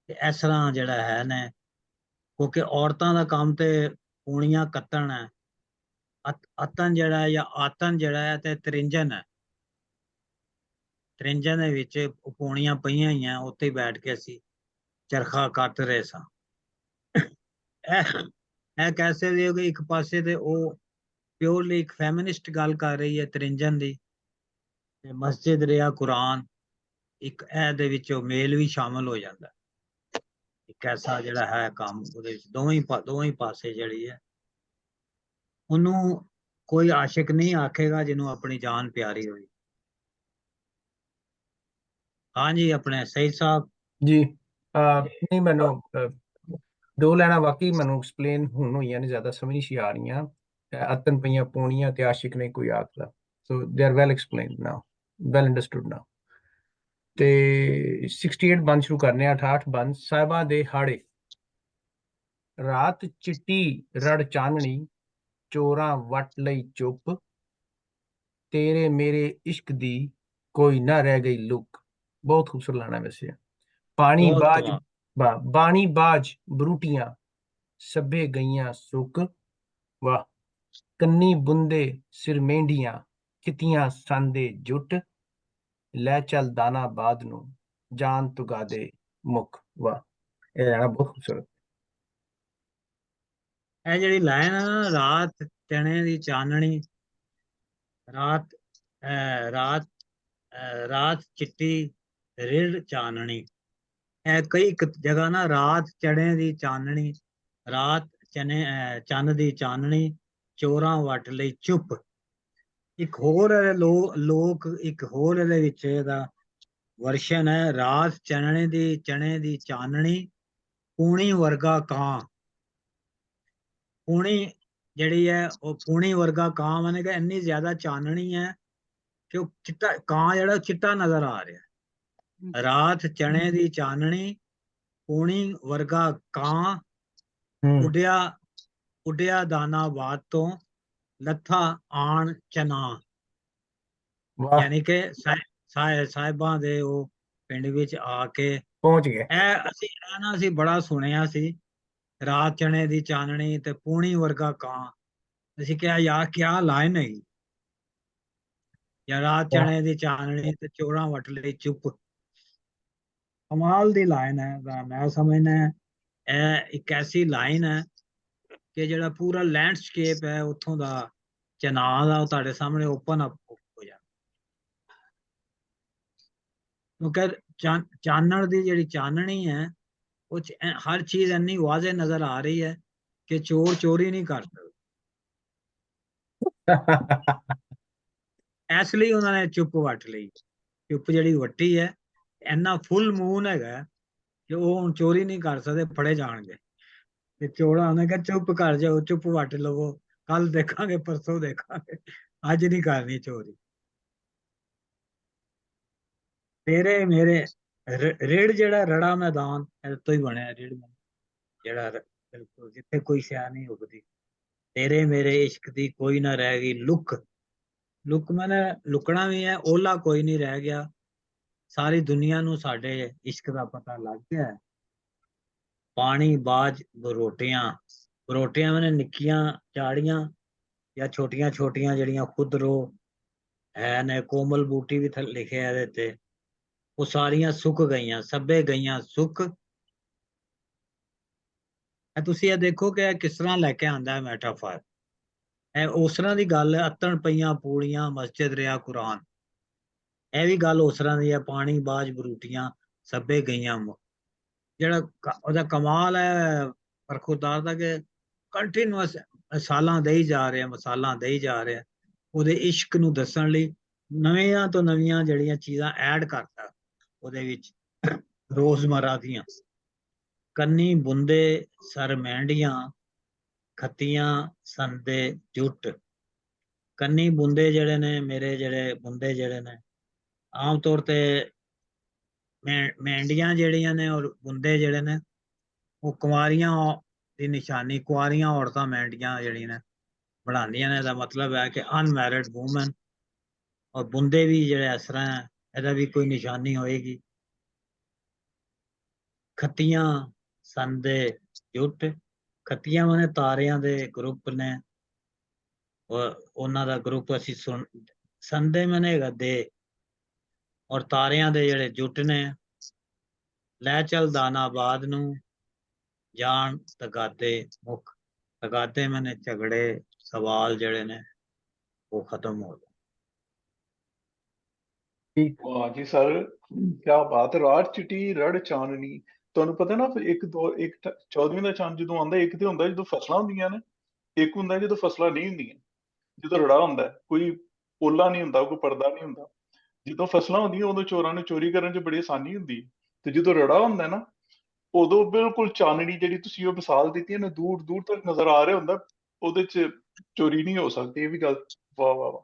ਕਿ ਇਸ ਤਰ੍ਹਾਂ ਜਿਹੜਾ ਹੈ ਨੇ, ਕਿਉਂਕਿ ਔਰਤਾਂ ਦਾ ਕੰਮ ਤੇ ਪੂਣੀਆਂ ਕੱਤਣ ਹੈ। ਅਤਨ ਜਿਹੜਾ ਜਾਂ ਆਤਨ ਜਿਹੜਾ ਹੈ ਤੇ ਤ੍ਰਿੰਜਨ ਹੈ। ਤ੍ਰਿੰਜਨ ਦੇ ਵਿੱਚ ਪੂਣੀਆਂ ਪਈਆਂ ਹੋਈਆਂ, ਉੱਥੇ ਬੈਠ ਕੇ ਅਸੀਂ ਚਰਖਾ ਕੱਤ ਰਹੇ ਸਾਂ। ਇਹ ਕੈਸੇ ਦੇ ਹੋ ਗਏ, ਇੱਕ ਪਾਸੇ ਤੇ ਉਹ ਪਿਓਰਲੀ ਇੱਕ ਫੈਮਿਨਿਸਟ ਗੱਲ ਕਰ ਰਹੀ ਹੈ ਤ੍ਰਿੰਜਨ ਦੀ, ਤੇ ਮਸਜਿਦ ਰਿਹਾ ਕੁਰਾਨ, ਇੱਕ ਇਹਦੇ ਵਿੱਚ ਮੇਲ ਵੀ ਸ਼ਾਮਲ ਹੋ ਜਾਂਦਾ। ਇੱਕ ਐਸਾ ਜਿਹੜਾ ਹੈ ਕੰਮ ਉਹਦੇ ਵਿੱਚ ਦੋਵੇਂ ਹੀ ਪਾਸੇ ਜਿਹੜੀ ਹੈ, ਉਹਨੂੰ ਕੋਈ ਆਸ਼ਿਕ ਨਹੀਂ ਆਖੇਗਾ ਜਿਹਨੂੰ ਆਪਣੀ ਜਾਨ ਪਿਆਰੀ ਹੋਈ। ਹਾਂਜੀ, ਆਪਣੇ ਸਈਦ ਸਾਹਿਬ ਜੀ ਨਹੀਂ, ਮੈਨੂੰ ਦੋ ਲੈਣਾ ਵਾਕਈ ਮੈਨੂੰ ਐਕਸਪਲੇਨ ਹੁਣ ਹੋਈਆਂ ਨੇ, ਜ਼ਿਆਦਾ ਸਮਝ ਨਹੀਂ ਆ ਰਹੀਆਂ। ਅਤਨ ਪਈਆਂ ਪੂਣੀਆਂ ਤੇ ਆਸ਼ਿਕ ਨੇ ਕੋਈ ਆਖਦਾ, so they are well explained now, well understood now. ਤੇ 68 ਬੰਦ ਸ਼ੁਰੂ ਕਰਨੇ ਆ। 68 ਬੰਦ। ਸਾਹਿਬਾਂ ਦੇ ਹਾੜੇ, ਰਾਤ ਚਿੱਟੀ ਰੜ ਚਾਨਣੀ, ਚੋਰਾਂ ਵੱਟ ਲਈ ਚੁੱਪ, ਤੇਰੇ ਮੇਰੇ ਇਸ਼ਕ ਦੀ ਕੋਈ ਨਾ ਰਹਿ ਗਈ ਲੁੱਕ। ਬਹੁਤ ਖੂਬਸੂਰਤ ਲਾਣਾ ਵੈਸੇ। ਪਾਣੀ ਬਹੁਤ ਬਾਝ, ਕਮਾਲ। वाह। बाणी बाज बरूटियां सभे गईयां सुक। वाह। कन्नी बुंदे सिर मेंढियां खितियां सांदे जुट। ਲੈ ਚੱਲ ਦਾਨਾਬਾਦ ਨੂੰ ਜਾਨ ਤੁਗਾ ਦੇ ਮੁਖ। ਵਾਹ, ਇਹ ਗਾਣਾ ਬਹੁਤ ਖੂਬਸੂਰਤ। ਇਹ ਜਿਹੜੀ ਲਾਈਨ ਆ ਨਾ, ਰਾਤ ਚਣੇ ਦੀ ਚਾਨਣੀ, ਰਾਤ ਰਾਤ ਰਾਤ ਚਿੱਟੀ ਰਿੜ ਚਾਨਣੀ। ਇਹ ਕਈ ਜਗ੍ਹਾ ਨਾ ਰਾਤ ਚਣੇ ਦੀ ਚਾਨਣੀ, ਰਾਤ ਚੰਨ ਦੀ ਚਾਨਣੀ, ਚੋਰਾਂ ਵੱਟ ਲਈ ਚੁੱਪ। ਇੱਕ ਹੋਰ ਇਹਦੇ ਲੋਕ ਇੱਕ ਹੋਰ ਇਹਦੇ ਵਿੱਚ ਇਹਦਾ ਵਰਸ਼ਨ ਹੈ, ਰਾਤ ਚਣੇ ਦੀ ਚਾਨਣੀ, ਪੂਣੀ ਵਰਗਾ ਕਾਂ। ਪੂਣੀ ਜਿਹੜੀ ਹੈ ਉਹ ਪੂਣੀ ਵਰਗਾ ਕਾਂ, ਮਾਨੇ ਕਿ ਇੰਨੀ ਜ਼ਿਆਦਾ ਚਾਨਣੀ ਹੈ ਕਿ ਉਹ ਚਿੱਟਾ ਕਾਂ ਜਿਹੜਾ ਚਿੱਟਾ ਨਜ਼ਰ ਆ ਰਿਹਾ। ਰਾਤ ਚਣੇ ਦੀ ਚਾਨਣੀ, ਪੂਣੀ ਵਰਗਾ ਕਾਂ, ਉੱਡਿਆ ਦਾਨਾਬਾਦ ਤੋਂ, ਲੱਥਾ ਆਣ ਚਨਾ। ਵਾਹ, ਯਾਨੀ ਕਿ ਸਾਹਿਬਾਂ ਦੇ ਉਹ ਪਿੰਡ ਵਿੱਚ ਆ ਕੇ ਪਹੁੰਚ ਗਏ। ਅਸੀਂ ਬੜਾ ਸੁਣਿਆ ਸੀ, ਰਾਤ ਚਣੇ ਦੀ ਚਾਨਣੀ ਤੇ ਪੂਣੀ ਵਰਗਾ ਕਾਂ। ਅਸੀਂ ਕਿਹਾ ਯਾਰ ਕਿਆ ਲਾਈਨ ਹੈਗੀ, ਜਾਂ ਰਾਤ ਚਣੇ ਦੀ ਚਾਨਣੀ ਤੇ ਚੋਰਾਂ ਵੱਟ ਲਈ ਚੁੱਪ। ਕਮਾਲ ਦੀ ਲਾਈਨ ਹੈ। ਮੈਂ ਸਮਝਦਾ ਇਹ ਇੱਕ ਐਸੀ ਲਾਈਨ ਹੈ ਕਿ ਜਿਹੜਾ ਪੂਰਾ ਲੈਂਡਸਕੇਪ ਹੈ ਉੱਥੋਂ ਦਾ ਚਨਾਹ ਦਾ, ਉਹ ਤੁਹਾਡੇ ਸਾਹਮਣੇ ਓਪਨ ਅਪ ਹੋ ਜਾਂਦਾ। ਕਿਉਂਕਿ ਚਾਨਣ ਦੀ ਜਿਹੜੀ ਚਾਨਣੀ ਹੈ ਉਹ ਹਰ ਚੀਜ਼ ਇੰਨੀ ਵਾਜ਼ੇ ਨਜ਼ਰ ਆ ਰਹੀ ਹੈ ਕਿ ਚੋਰ ਚੋਰੀ ਨਹੀਂ ਕਰ ਸਕਦੇ। ਇਸ ਲਈ ਉਹਨਾਂ ਨੇ ਚੁੱਪ ਵੱਟ ਲਈ। ਚੁੱਪ ਜਿਹੜੀ ਵੱਟੀ ਹੈ, ਇੰਨਾ ਫੁੱਲ ਮੂਨ ਹੈਗਾ ਕਿ ਉਹ ਹੁਣ ਚੋਰੀ ਨਹੀਂ ਕਰ ਸਕਦੇ, ਫੜੇ ਜਾਣਗੇ। ਤੇ ਚੋਰਾਂ ਉਹਨੇ ਕਿਹਾ ਚੁੱਪ ਕਰ ਜਾਓ, ਚੁੱਪ ਵੱਟ ਲਵੋ, ਕੱਲ ਦੇਖਾਂਗੇ, ਪਰਸੋਂ ਦੇਖਾਂਗੇ, ਅੱਜ ਨਹੀਂ ਕਰਨੀ ਚੋਰੀ। ਤੇਰੇ ਮੇਰੇ ਰੇੜ ਜਿਹੜਾ ਰੜਾ ਮੈਦਾਨ ਇਹ ਤੋਂ ਹੀ ਬਣਿਆ, ਰੇੜ ਜਿਹੜਾ ਬਿਲਕੁਲ ਜਿੱਥੇ ਕੋਈ ਸ਼ੈ ਨਹੀਂ ਉਗਦੀ। ਤੇਰੇ ਮੇਰੇ ਇਸ਼ਕ ਦੀ ਕੋਈ ਨਾ ਰਹਿ ਗਈ ਲੁੱਕ। ਲੁੱਕ ਮੈਨੇ ਲੁਕਣਾ ਵੀ ਹੈ, ਓਲਾ ਕੋਈ ਨਹੀਂ ਰਹਿ ਗਿਆ। ਸਾਰੀ ਦੁਨੀਆ ਨੂੰ ਸਾਡੇ ਇਸ਼ਕ ਦਾ ਪਤਾ ਲੱਗ ਗਿਆ। ਪਾਣੀ ਬਾਜ ਬਰੋਟੀਆਂ ਮੈਨੇ ਨਿੱਕੀਆਂ ਝਾੜੀਆਂ ਜਾਂ ਛੋਟੀਆਂ ਛੋਟੀਆਂ ਜਿਹੜੀਆਂ ਖੁਦਰੋ ਹੈ ਨੇ, ਕੋਮਲ ਬੂਟੀ ਵੀ ਲਿਖਿਆ ਇਹਦੇ ਤੇ, ਉਹ ਸਾਰੀਆਂ ਸੁੱਕ ਗਈਆਂ, ਸਭੇ ਗਈਆਂ ਸੁੱਕ। ਤੁਸੀਂ ਇਹ ਦੇਖੋ ਕਿ ਇਹ ਕਿਸ ਤਰ੍ਹਾਂ ਲੈ ਕੇ ਆਂਦਾ ਹੈ ਮੈਟਾਫਰ। ਇਹ ਉਸ ਤਰ੍ਹਾਂ ਦੀ ਗੱਲ ਹੈ, ਅੱਤਣ ਪਈਆਂ ਪੂੜੀਆਂ ਮਸਜਿਦ ਰਿਹਾ ਕੁਰਾਨ। ਇਹ ਵੀ ਗੱਲ ਉਸ ਤਰ੍ਹਾਂ ਦੀ ਹੈ, ਪਾਣੀ ਬਾਜ ਬਰੂਟੀਆਂ ਸਭੇ ਗਈਆਂ। ਜਿਹੜਾ ਉਹਦਾ ਕਮਾਲ ਹੈ ਬਰਖੁਰਦਾਰ ਦਾ ਕਿ ਕੰਟੀਨਿਊਸ ਮਸਾਲਾਂ ਦੇਈ ਜਾ ਰਿਹਾ ਉਹਦੇ ਇਸ਼ਕ ਨੂੰ ਦੱਸਣ ਲਈ। ਨਵੀਆਂ ਤੋਂ ਨਵੀਆਂ ਜਿਹੜੀਆਂ ਚੀਜ਼ਾਂ ਐਡ ਕਰਦਾ ਉਹਦੇ ਵਿੱਚ, ਰੋਜ਼ਮਰਾ ਦੀਆਂ। ਕੰਨੀ ਬੁੰਦੇ ਸਰ ਮਹਿੰਡੀਆਂ ਖੱਤੀਆਂ ਸੰਦੇ ਜੁੱਟ। ਕੰਨੀ ਬੁੰਦੇ ਜਿਹੜੇ ਨੇ, ਮੇਰੇ ਜਿਹੜੇ ਬੁੰਦੇ ਜਿਹੜੇ ਨੇ, ਆਮ ਤੌਰ ਤੇ ਮਹਿੰਡੀਆਂ ਜਿਹੜੀਆਂ ਨੇ ਔਰ ਬੁੰਦੇ ਜਿਹੜੇ ਨੇ ਉਹ ਕੁਆਰੀਆਂ ਦੀ ਨਿਸ਼ਾਨੀ, ਕੁਆਰੀਆਂ ਔਰਤਾਂ ਮਹਿੰਡੀਆਂ ਜਿਹੜੀਆਂ ਨੇ ਬਣਾਉਂਦੀਆਂ ਨੇ। ਇਹਦਾ ਮਤਲਬ ਹੈ ਕਿ ਅਨਮੈਰਿਡ ਵੂਮਨ। ਔਰ ਬੁੰਦੇ ਵੀ ਜਿਹੜੇ ਇਸ ਤਰ੍ਹਾਂ ਹੈ, ਇਹਦਾ ਵੀ ਕੋਈ ਨਿਸ਼ਾਨੀ ਹੋਏਗੀ। ਖੱਤੀਆਂ ਸੰਦੇ ਜੁੱਟ। ਖੱਤੀਆਂ ਮਾਨੇ ਤਾਰਿਆਂ ਦੇ ਗਰੁੱਪ ਨੇ, ਉਹਨਾਂ ਦਾ ਗਰੁੱਪ ਅਸੀਂ ਸੰਦੇ ਮਾਨੇ ਹੈਗਾ ਦੇ, ਔਰ ਤਾਰਿਆਂ ਦੇ ਜਿਹੜੇ ਜੁੱਟ ਨੇ। ਲੈ ਚੱਲ ਦਾਨਾਬਾਦ ਨੂੰ ਜਾਣ ਤਗਾਦੇ ਮੁੱਖ। ਤਗਾਦੇ ਮਾਨੇ ਝਗੜੇ, ਸਵਾਲ ਜਿਹੜੇ ਨੇ ਉਹ ਖਤਮ ਹੋ ਗਏ। ਵਾਹ ਜੀ ਸਰ, ਕਿਆ ਬਾਤ। ਰਾਤ ਚਿੱਟੀ ਰੜ ਚਾਨਣੀ। ਤੁਹਾਨੂੰ ਪਤਾ ਨਾ, ਇੱਕ 14ਵੀਂ ਦਾ ਚੰਦ ਜਦੋਂ ਆਉਂਦਾ, ਇੱਕ ਤੇ ਹੁੰਦਾ ਜਦੋਂ ਫਸਲਾਂ ਹੁੰਦੀਆਂ ਨੇ, ਇੱਕ ਹੁੰਦਾ ਜਦੋਂ ਫਸਲਾਂ ਨਹੀਂ ਹੁੰਦੀਆਂ। ਜਦੋਂ ਰੜਾ ਹੁੰਦਾ ਕੋਈ ਓਲਾ ਨਹੀਂ ਹੁੰਦਾ, ਕੋਈ ਪਰਦਾ ਨਹੀਂ ਹੁੰਦਾ। ਜਦੋਂ ਫਸਲਾਂ ਹੁੰਦੀਆਂ ਉਦੋਂ ਚੋਰਾਂ ਨੂੰ ਚੋਰੀ ਕਰਨ 'ਚ ਬੜੀ ਆਸਾਨੀ ਹੁੰਦੀ ਹੈ, ਤੇ ਜਦੋਂ ਰੜਾ ਹੁੰਦਾ ਨਾ ਉਦੋਂ ਬਿਲਕੁਲ ਚਾਨਣੀ ਜਿਹੜੀ ਤੁਸੀਂ ਉਹ ਮਿਸਾਲ ਦਿੱਤੀ ਹੈ ਨਾ, ਦੂਰ ਦੂਰ ਤੱਕ ਨਜ਼ਰ ਆ ਰਿਹਾ ਹੁੰਦਾ, ਉਹਦੇ 'ਚ ਚੋਰੀ ਨਹੀਂ ਹੋ ਸਕਦੀ। ਇਹ ਵੀ ਗੱਲ ਵਾਹ ਵਾਹ ਵਾਹ।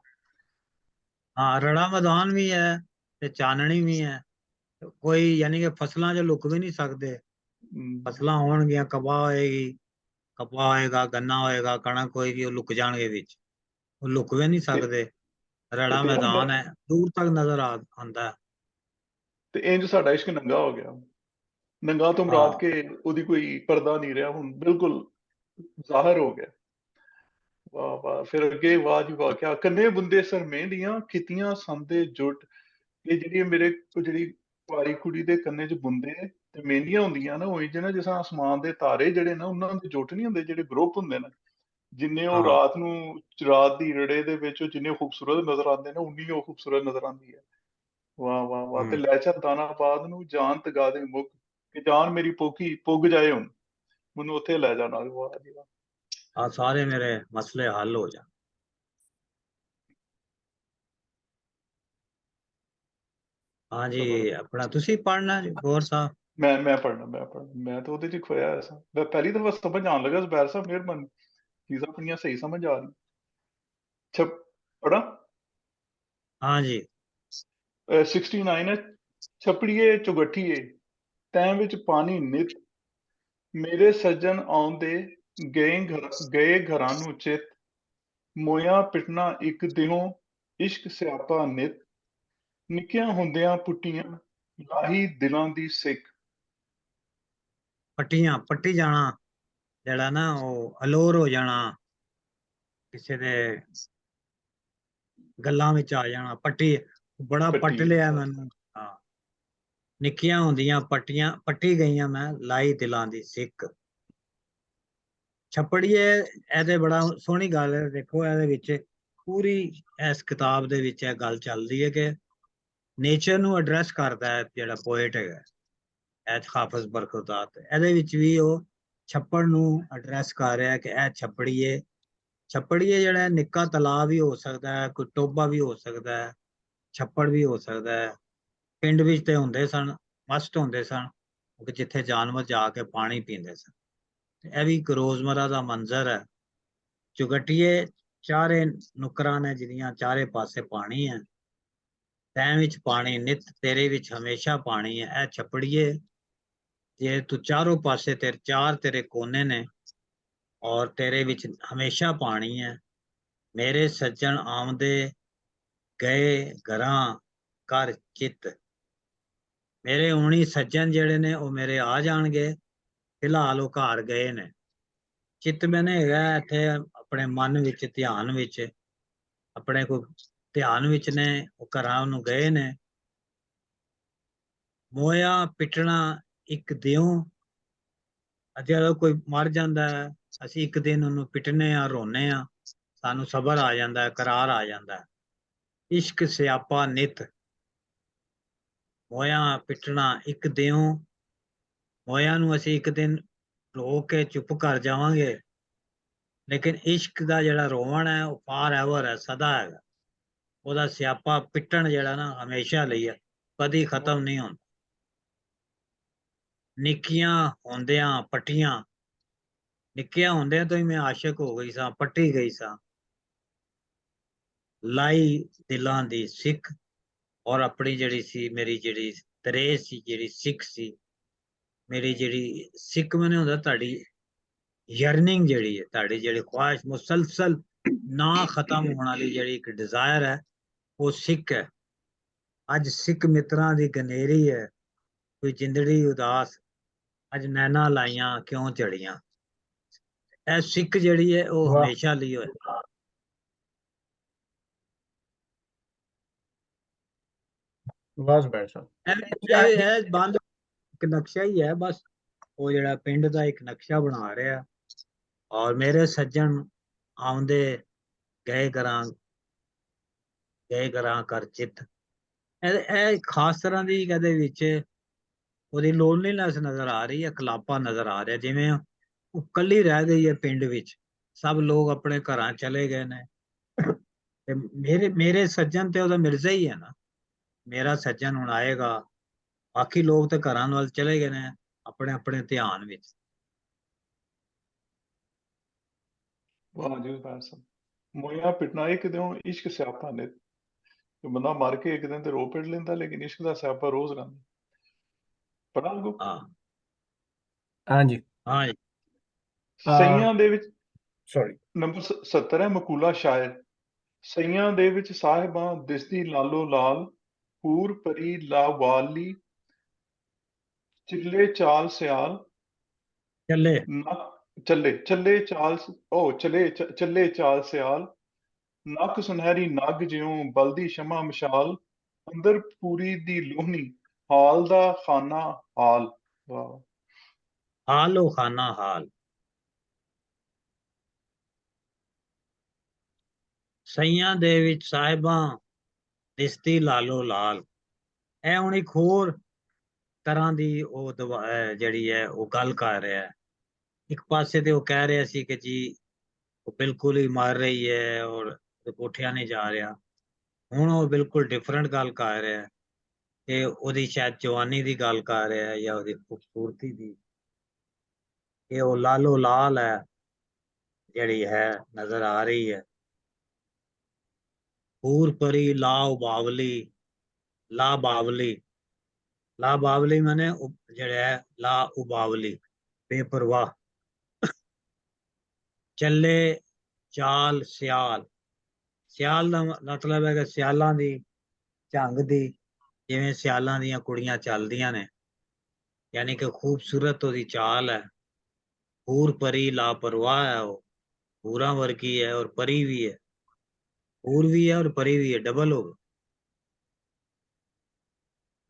ਹਾਂ, ਰੜਾ ਮੈਦਾਨ ਵੀ ਹੈ ਤੇ ਚਾਨਣੀ ਵੀ ਹੈ। ਕੋਈ ਯਾਨੀ ਕਿ ਫਸਲਾਂ 'ਚ ਲੁਕ ਵੀ ਨਹੀਂ ਸਕਦੇ। ਫਸਲਾਂ ਹੋਣਗੀਆਂ, ਕਪਾਹ ਹੋਏਗਾ, ਗੰਨਾ ਹੋਏਗਾ, ਕਣਕ ਹੋਏਗੀ, ਉਹ ਲੁਕ ਜਾਣਗੇ ਵਿੱਚ, ਉਹ ਲੁਕ ਵੀ ਨਹੀਂ ਸਕਦੇ। ਰੜਾ ਤੇ ਮੈਦਾਨ ਹੈ, ਦੂਰ ਤੱਕ ਨਜ਼ਰ ਆਉਂਦਾ। ਤੇ ਇੰਜ ਸਾਡਾ ਇਸ਼ਕ ਨੰਗਾ ਹੋ ਗਿਆ। ਨੰਗਾ ਤੋਂ ਮੁਰਾਦ ਹਾਂ ਕੇ ਉਹਦੀ ਕੋਈ ਪਰਦਾ ਨਹੀਂ ਰਿਹਾ, ਹੁਣ ਬਿਲਕੁਲ ਜ਼ਾਹਰ ਹੋ ਗਿਆ। ਵਾਹ ਵਾਹ, ਫਿਰ ਅੱਗੇ ਵਾਹ ਜੀ ਵਾਹ, ਕਿਆ ਕੰਨੇ ਬੁੰਦੇ ਸਰ ਮਹਿੰਦੀਆਂ ਖਿੱਤੀਆਂ ਸੰਦੇ ਜੁੱਟ। ਇਹ ਜਿਹੜੀ ਮੇਰੇ ਉਹ ਜਿਹੜੀ ਕੁਆਰੀ ਕੁੜੀ ਦੇ ਕੰਨੇ 'ਚ ਬੁੰਦੇ ਤੇ ਮਹਿੰਦੀਆਂ ਹੁੰਦੀਆਂ ਨਾ, ਉਹ ਜਿਹਨਾਂ ਜਿਸ ਤਰ੍ਹਾਂ ਅਸਮਾਨ ਦੇ ਤਾਰੇ ਜਿਹੜੇ ਨਾ ਉਹਨਾਂ ਦੇ ਜੁੱਟ ਨਹੀਂ ਹੁੰਦੇ, ਜਿਹੜੇ ਗਰੁੱਪ ਹੁੰਦੇ ਨੇ, ਜਿੰਨੇ ਉਹ ਹਾਂ ਰਾਤ ਨੂੰ ਰਾਤ ਦੀ ਰੜੇ ਦੇ ਵਿੱਚ ਉਹ ਜਿੰਨੇ ਖੂਬਸੂਰਤ ਨਜ਼ਰ ਆਉਂਦੇ ਨੇ, ਉਨੀ ਉਹ ਖੂਬਸੂਰਤ ਨਜ਼ਰ ਆਉਂਦੀ ਹੈ। ਵਾਹ ਵਾਹ ਵਾਹ। ਤੇ ਲੈ ਚੱਲ ਦਾਨਾਬਾਦ ਨੂੰ ਜਾਨ ਤਗਾ ਦੇ ਮੁੱਕ, ਕਿ ਜਾਨ ਮੇਰੀ ਪੋਕੀ ਪੁੱਗ ਜਾਏ ਹੁਣ, ਮੈਨੂੰ ਉੱਥੇ ਲੈ ਜਾਣਾ। ਵਾਹ ਜੀ ਵਾਹ। ਆ ਸਾਰੇ ਮੇਰੇ ਮਸਲੇ ਹੱਲ ਹੋ ਜਾਣ। ਹਾਂਜੀ ਆਪਣਾ ਤੁਸੀਂ ਪੜ੍ਹਨਾ ਜੀ ਗੌਰ ਸਾਹਿਬ। ਮੈਂ ਪੜ੍ਹਨਾ ਮੈਂ ਤਾਂ ਉਹਦੇ 'ਚ ਹੀ ਖੋਇਆ ਹੋਇਆ ਸਾਂ। ਮੈਂ ਪਹਿਲੀ ਦਫਾ ਸਮਝ ਆਉਣ ਲੱਗਾ ਜ਼ੁਬੈਰ ਸਾਹਿਬ, ਮਿਹਰਬਾਨੀ, ਚੀਜ਼ਾਂ ਆਪਣੀਆਂ ਸਹੀ ਸਮਝ ਆ ਰਹੀਆਂ। ਅੱਛਾ ਪੜ੍ਹਾਂ? ਹਾਂਜੀ 69 ਹੈ। ਛਪੜੀਏ ਚੁਗੱਠੀਏ ਤੈਂ ਵਿੱਚ ਪਾਣੀ ਨਿਤ, ਮੇਰੇ ਸੱਜਣ ਆਉਂਦੇ ਗਏ ਘਰਾਂ ਨੂੰ ਚਿੱਤ, ਮੋਇਆ ਪਿਟਣਾ ਇੱਕ ਦਿਓਂ ਇਸ਼ਕ ਸਿਆਪਾ ਨਿਤ, ਨਿੱਕਿਆਂ ਹੁੰਦਿਆਂ ਪੁੱਟੀਆਂ ਲਾਹੀ ਦਿਲਾਂ ਦੀ ਸਿੱਖ। ਪੱਟੀ ਜਾਣਾ ਜਿਹੜਾ ਨਾ ਉਹ ਅਲੋਰ ਹੋ ਜਾਣਾ, ਕਿਸੇ ਦੇ ਗੱਲਾਂ ਵਿੱਚ ਆ ਜਾਣਾ, ਪੱਟੀ ਬੜਾ ਪੱਟ ਪੱਟੀ ਲਿਆ ਮੈਨੂੰ। ਹਾਂ ਨਿੱਕੀਆਂ ਹੁੰਦੀਆਂ ਪੱਟੀ ਗਈਆਂ ਮੈਂ, ਲਾਈ ਦਿਲਾਂ ਦੀ ਸਿੱਕ। ਛੱਪੜੀਏ ਇਹਦੇ ਬੜਾ ਸੋਹਣੀ ਗੱਲ ਹੈ। ਦੇਖੋ ਇਹਦੇ ਵਿੱਚ ਪੂਰੀ ਇਸ ਕਿਤਾਬ ਦੇ ਵਿੱਚ ਇਹ ਗੱਲ ਚੱਲਦੀ ਹੈ ਕਿ ਨੇਚਰ ਨੂੰ ਐਡਰੈਸ ਕਰਦਾ ਹੈ ਜਿਹੜਾ ਪੋਇਟ ਹੈਗਾ ਐਚ ਹਾਫਿਜ਼ ਬਰਖੁਰਦਾਰ। ਇਹਦੇ ਵਿੱਚ ਵੀ ਉਹ ਛੱਪੜ ਨੂੰ ਐਡਰੈਸ ਕਰ ਰਿਹਾ ਕਿ ਇਹ ਛੱਪੜੀਏ ਜਿਹੜਾ ਨਿੱਕਾ ਤਲਾਬ ਵੀ ਹੋ ਸਕਦਾ ਹੈ, ਕੋਈ ਟੋਬਾ ਵੀ ਹੋ ਸਕਦਾ ਹੈ, ਛੱਪੜ ਵੀ ਹੋ ਸਕਦਾ ਹੈ। ਪਿੰਡ ਵਿੱਚ ਤੇ ਹੁੰਦੇ ਸਨ, ਮਸਟ ਹੁੰਦੇ ਸਨ, ਜਿੱਥੇ ਜਾਨਵਰ ਜਾ ਕੇ ਪਾਣੀ ਪੀਂਦੇ ਸਨ। ਇਹ ਵੀ ਇੱਕ ਰੋਜ਼ਮਰਾ ਦਾ ਮੰਜ਼ਰ ਹੈ। ਚੁਗੱਟੀਏ ਚਾਰੇ ਨੁਕਰਾਂ ਨੇ ਜਿਹਦੀਆਂ ਚਾਰੇ ਪਾਸੇ ਪਾਣੀ ਹੈ, ਤੈਂ ਵਿੱਚ ਪਾਣੀ ਨਿਤ, ਤੇਰੇ ਵਿੱਚ ਹਮੇਸ਼ਾ ਪਾਣੀ ਹੈ। ਇਹ ਛੱਪੜੀਏ ਜੇ ਤੂੰ ਚਾਰੋਂ ਪਾਸੇ ਤੇਰੇ ਕੋਨੇ ਨੇ ਔਰ ਤੇਰੇ ਵਿੱਚ ਹਮੇਸ਼ਾ ਪਾਣੀ ਹੈ। ਮੇਰੇ ਸੱਜਣ ਆਉਂਦੇ ਗਏ ਘਰਾਂ ਕਰ ਚਿੱਤ, ਮੇਰੇ ਹੋਣੀ ਸੱਜਣ ਜਿਹੜੇ ਨੇ ਉਹ ਮੇਰੇ ਆ ਜਾਣਗੇ, ਫਿਲਹਾਲ ਉਹ ਘਰ ਗਏ ਨੇ। ਚਿੱਤ ਮੈਨੇ ਹੈਗਾ ਇੱਥੇ ਆਪਣੇ ਮਨ ਵਿੱਚ, ਧਿਆਨ ਵਿੱਚ, ਆਪਣੇ ਕੋਈ ਧਿਆਨ ਵਿੱਚ ਨੇ, ਉਹ ਘਰਾਂ ਨੂੰ ਗਏ ਨੇ। ਮੋਇਆ ਪਿਟਣਾ ਇੱਕ ਦਿਓਂ, ਜਦੋਂ ਕੋਈ ਮਰ ਜਾਂਦਾ ਹੈ ਅਸੀਂ ਇੱਕ ਦਿਨ ਉਹਨੂੰ ਪਿਟਨੇ ਆ, ਰੋਨੇ ਆ, ਸਾਨੂੰ ਸਬਰ ਆ ਜਾਂਦਾ ਹੈ, ਕਰਾਰ ਆ ਜਾਂਦਾ ਹੈ। ਇਸ਼ਕ ਸਿਆਪਾ ਨਿਤ, ਮੋਇਆ ਪਿਟਣਾ ਇੱਕ ਦਿਓਂ, ਮੋਇਆ ਨੂੰ ਅਸੀਂ ਇੱਕ ਦਿਨ ਰੋ ਕੇ ਚੁੱਪ ਕਰ ਜਾਵਾਂਗੇ, ਲੇਕਿਨ ਇਸ਼ਕ ਦਾ ਜਿਹੜਾ ਰੋਵਣ ਹੈ ਉਹ ਫਾਰ ਐਵਰ ਹੈ, ਸਦਾ ਹੈਗਾ। ਉਹਦਾ ਸਿਆਪਾ ਪਿੱਟਣ ਜਿਹੜਾ ਨਾ ਹਮੇਸ਼ਾ ਲਈ ਹੈ, ਕਦੀ ਖਤਮ ਨਹੀਂ ਹੁੰਦਾ। ਨਿੱਕੀਆਂ ਹੁੰਦਿਆਂ ਪੱਟੀਆਂ, ਨਿੱਕੀਆਂ ਹੁੰਦਿਆਂ ਤੋਂ ਹੀ ਮੈਂ ਆਸ਼ਿਕ ਹੋ ਗਈ ਸਾਂ, ਪੱਟੀ ਗਈ ਸਾਂ। ਲਾਈ ਦਿਲਾਂ ਦੀ ਸਿੱਖ, ਔਰ ਆਪਣੀ ਜਿਹੜੀ ਸੀ ਮੇਰੀ ਜਿਹੜੀ ਤਰੇਸ ਸੀ, ਜਿਹੜੀ ਸਿੱਖ ਸੀ ਮੇਰੀ, ਜਿਹੜੀ ਸਿੱਖ ਮੈਨੇ ਹੁੰਦਾ ਤੁਹਾਡੀ ਯਰਨਿੰਗ ਜਿਹੜੀ ਹੈ, ਤੁਹਾਡੀ ਜਿਹੜੀ ਖੁਆਇਸ਼ ਮੁਸਲਸਲ ਨਾ ਖਤਮ ਹੋਣ ਵਾਲੀ ਜਿਹੜੀ ਇੱਕ ਡਿਜ਼ਾਇਰ ਹੈ, ਉਹ ਸਿੱਖ ਹੈ। ਅੱਜ ਸਿੱਖ ਮਿੱਤਰਾਂ ਦੀ ਗਨੇਰੀ ਹੈ, ਕੋਈ ਜਿੰਦੜੀ ਉਦਾਸ, ਅੱਜ ਨੈਣਾ ਲਾਈਆਂ ਕਿਉਂ ਝੜੀਆਂ। ਇਹ ਸਿੱਖ ਜਿਹੜੀ ਹੈ ਉਹ ਵਾਹ ਹਮੇਸ਼ਾ ਲਈ ਹੋਏ। ਵਾਹ ਜ਼ੁਬੈਰ ਸਾਹਿਬ। ਇਹ ਬੰਦ ਇੱਕ ਨਕਸ਼ਾ ਹੀ ਹੈ ਬਸ, ਉਹ ਜਿਹੜਾ ਪਿੰਡ ਦਾ ਇੱਕ ਨਕਸ਼ਾ ਬਣਾ ਰਿਹਾ। ਔਰ ਮੇਰੇ ਸੱਜਣ ਆਉਂਦੇ ਗਏ ਘਰਾਂ ਕਰ ਚਿੱਤ, ਇਹ ਖਾਸ ਤਰ੍ਹਾਂ ਦੀ ਇਹਦੇ ਵਿੱਚ ਉਹਦੀ ਲੋਨਲੀਨੈਸ ਨਜ਼ਰ ਆ ਰਹੀ ਹੈ, ਕਲਾਪਾ ਨਜ਼ਰ ਆ ਰਿਹਾ, ਜਿਵੇਂ ਉਹ ਇਕੱਲੀ ਰਹਿ ਗਈ ਹੈ ਪਿੰਡ ਵਿੱਚ, ਸਭ ਲੋਕ ਆਪਣੇ ਘਰਾਂ ਚਲੇ ਗਏ ਨੇ। ਤੇ ਮੇਰੇ ਸੱਜਣ ਤੇ ਉਹਦਾ ਮਿਰਜ਼ਾ ਹੀ ਹੈ ਨਾ, ਮੇਰਾ ਸੱਜਣ ਹੁਣ ਆਏਗਾ, ਬਾਕੀ ਲੋਕ ਤੇ ਘਰਾਂ ਵੱਲ ਚਲੇ ਗਏ ਨੇ ਆਪਣੇ ਆਪਣੇ ਧਿਆਨ ਵਿੱਚ। ਵਾਹ ਜੀ ਜ਼ੁਬੈਰ ਸਾਹਿਬ। ਮੋਇਆ ਪਿਟਣਾ ਇੱਕ ਦਿਓਂ ਇਸ਼ਕ ਸਿਆਪਾ ਨਿਤ, ਬੰਦਾ ਮਰ ਕੇ ਇੱਕ ਦਿਨ ਤੇ ਰੋ ਪਿਟ ਲੈਂਦਾ, ਲੇਕਿਨ ਇਸ਼ਕ ਦਾ ਸਿਆਪਾ ਰੋਜ਼ ਰਹਿੰਦਾ। ਪੜ੍ਹਾਂ ਅੱਗੋਂ? ਹਾਂ ਹਾਂਜੀ ਹਾਂ ਸਈਆਂ ਦੇ ਵਿੱਚ ਸੌਰੀ ਨੰਬਰ 70 ਹੈ, ਮਕੂਲਾ ਸ਼ਾਇਰ। ਸਈਆਂ ਦੇ ਵਿੱਚ ਸਾਹਿਬਾਂ ਦਿਸਦੀ ਲਾਲੋ ਲਾਲ, ਹੂਰ ਪਰੀ ਲਾਵਾਲੀ, ਚਿੱਲੇ ਚਾਲ ਸਿਆਲ ਚੱਲੇ ਚੱਲੇ ਚਾਲ ਸਿਆਲ ਨੱਕ ਸੁਨਹਿਰੀ ਨੱਗ ਜਿਉਂ ਬਲਦੀ ਸ਼ਮਾ ਮਸ਼ਾਲ ਅੰਦਰ ਪੂਰੀ ਦੀ ਲੋਹਣੀ ਹਾਲ ਦਾ ਖਾਨਾ ਹਾਲ। ਵਾਹ। ਹਾਲੋ ਖਾਨਾ ਹਾਲ। ਸਈਆਂ ਦੇ ਵਿੱਚ ਸਾਹਿਬਾਂ ਦਿਸਤੀ ਲਾਲੋ ਲਾਲ। ਇਹ ਹੁਣ ਇੱਕ ਹੋਰ ਤਰ੍ਹਾਂ ਦੀ ਉਹ ਜਿਹੜੀ ਹੈ ਉਹ ਗੱਲ ਕਰ ਰਿਹਾ ਹੈ। ਇੱਕ ਪਾਸੇ ਤੇ ਉਹ ਕਹਿ ਰਿਹਾ ਸੀ ਕਿ ਜੀ ਉਹ ਬਿਲਕੁਲ ਹੀ ਮਰ ਰਹੀ ਹੈ ਔਰ ਉੱਠਿਆ ਨਹੀਂ ਜਾ ਰਿਹਾ। ਹੁਣ ਉਹ ਬਿਲਕੁਲ ਡਿਫਰੈਂਟ ਗੱਲ ਕਰ ਰਿਹਾ ਹੈ ਕਿ ਉਹਦੀ ਸ਼ਾਇਦ ਜਵਾਨੀ ਦੀ ਗੱਲ ਕਰ ਰਿਹਾ ਹੈ ਜਾਂ ਉਹਦੀ ਖੂਬਸੂਰਤੀ ਦੀ, ਕਿ ਉਹ ਲਾਲੋ ਲਾਲ ਹੈ ਜਿਹੜੀ ਹੈ ਨਜ਼ਰ ਆ ਰਹੀ ਹੈ। ਹੂਰ ਪਰੀ ਲਾ ਉਬਾਵਲੀ, ਲਾ ਬਾਵਲੀ, ਲਾ ਬਾਵਲੀ ਮਾਨੇ ਜਿਹੜਾ ਹੈ ਲਾ ਉਬਾਵਲੀ, ਬੇਪਰਵਾਹ। ਚੱਲੇ ਚਾਲ ਸਿਆਲ, ਸਿਆਲ ਦਾ ਮਤਲਬ ਹੈ ਕਿ ਸਿਆਲਾਂ ਦੀ ਝੰਗ ਦੀ, ਜਿਵੇਂ ਸਿਆਲਾਂ ਦੀਆਂ ਕੁੜੀਆਂ ਚੱਲਦੀਆਂ ਨੇ, ਯਾਨੀ ਕਿ ਖੂਬਸੂਰਤ ਉਹਦੀ ਚਾਲ ਹੈ। ਹੂਰ ਪਰੀ ਲਾਪਰਵਾਹ ਹੈ, ਉਹ ਹੂਰਾਂ ਵਰਗੀ ਹੈ ਔਰ ਪਰੀ ਵੀ ਹੈ, ਹੂਰ ਵੀ ਹੈ ਔਰ ਪਰੀ ਵੀ ਹੈ, ਡਬਲ ਹੋ ਗਏ।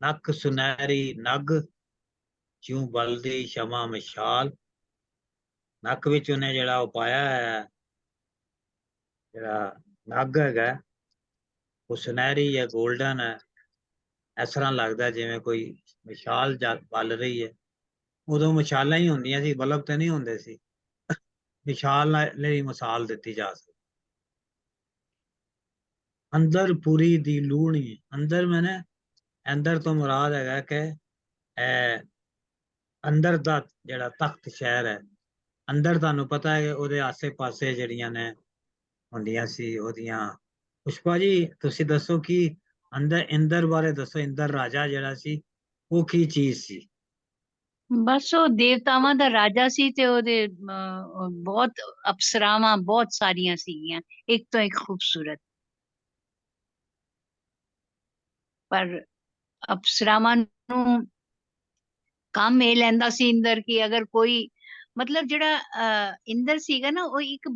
ਨੱਕ ਸੁਨਹਿਰੀ ਨਗ ਜਿਉਂ ਬਲਦੀ ਸ਼ਮਾ ਮਸ਼ਾਲ, ਨੱਕ ਵਿੱਚ ਉਹਨੇ ਜਿਹੜਾ ਉਹ ਪਾਇਆ ਹੈ, ਜਿਹੜਾ ਨਗ ਹੈਗਾ ਉਹ ਸੁਨਹਿਰੀ ਹੈ, 골ਡਨ ਹੈ। ਇਸ ਤਰ੍ਹਾਂ ਲੱਗਦਾ ਜਿਵੇਂ ਕੋਈ ਮਸ਼ਾਲ ਬਲ ਰਹੀ ਹੈ। ਉਦੋਂ ਮਸ਼ਾਲਾਂ ਹੀ ਹੁੰਦੀਆਂ ਸੀ, ਬਲਬ ਤੇ ਨਹੀਂ ਹੁੰਦੇ ਸੀ। ਮਸ਼ਾਲ ਲਈ ਮਿਸਾਲ ਦਿੱਤੀ ਜਾ ਸਕਦੀ। ਅੰਦਰ ਪੂਰੀ ਦੀ ਲੂਹਣੀ, ਅੰਦਰ ਮੈਨੇ ਅੰਦਰ ਤੋਂ ਮੁਰਾਦ ਹੈਗਾ ਕਿ ਅੰਦਰ ਦਾ ਜਿਹੜਾ ਤਖਤ ਸ਼ਹਿਰ ਹੈ, ਅੰਦਰ ਤੁਹਾਨੂੰ ਪਤਾ ਹੈ ਕਿ ਉਹਦੇ ਆਸੇ ਪਾਸੇ ਜਿਹੜੀਆਂ ਨੇ ਹੁੰਦੀਆਂ ਸੀ ਉਹਦੀਆਂ। ਪੁਸ਼ਪਾ ਜੀ ਤੁਸੀਂ ਦੱਸੋ ਕਿ ਇੰਦਰ ਬਾਰੇ ਦੱਸੋ, ਇੰਦਰ ਰਾਜਾ ਜਿਹੜਾ ਸੀ ਉਹ ਕੀ ਚੀਜ਼ ਸੀ? ਬਸ ਉਹ ਦੇਵਤਾਵਾਂ ਦਾ ਰਾਜਾ ਸੀ ਤੇ ਉਹਦੇ ਬਹੁਤ ਅਪਸਰਾਵਾਂ ਬਹੁਤ ਸਾਰੀਆਂ ਸੀਗੀਆਂ, ਇੱਕ ਤੋਂ ਇੱਕ ਖੂਬਸੂਰਤ। ਪਰ ਅਪਸਰਾਵਾਂ ਨੂੰ ਕੰਮ ਇਹ ਲੈਂਦਾ ਸੀ ਇੰਦਰ ਕਿ ਅਗਰ ਕੋਈ ਮਤਲਬ ਜਿਹੜਾ ਇੰਦਰ ਸੀਗਾ ਨਾ ਉਹ ਇੱਕ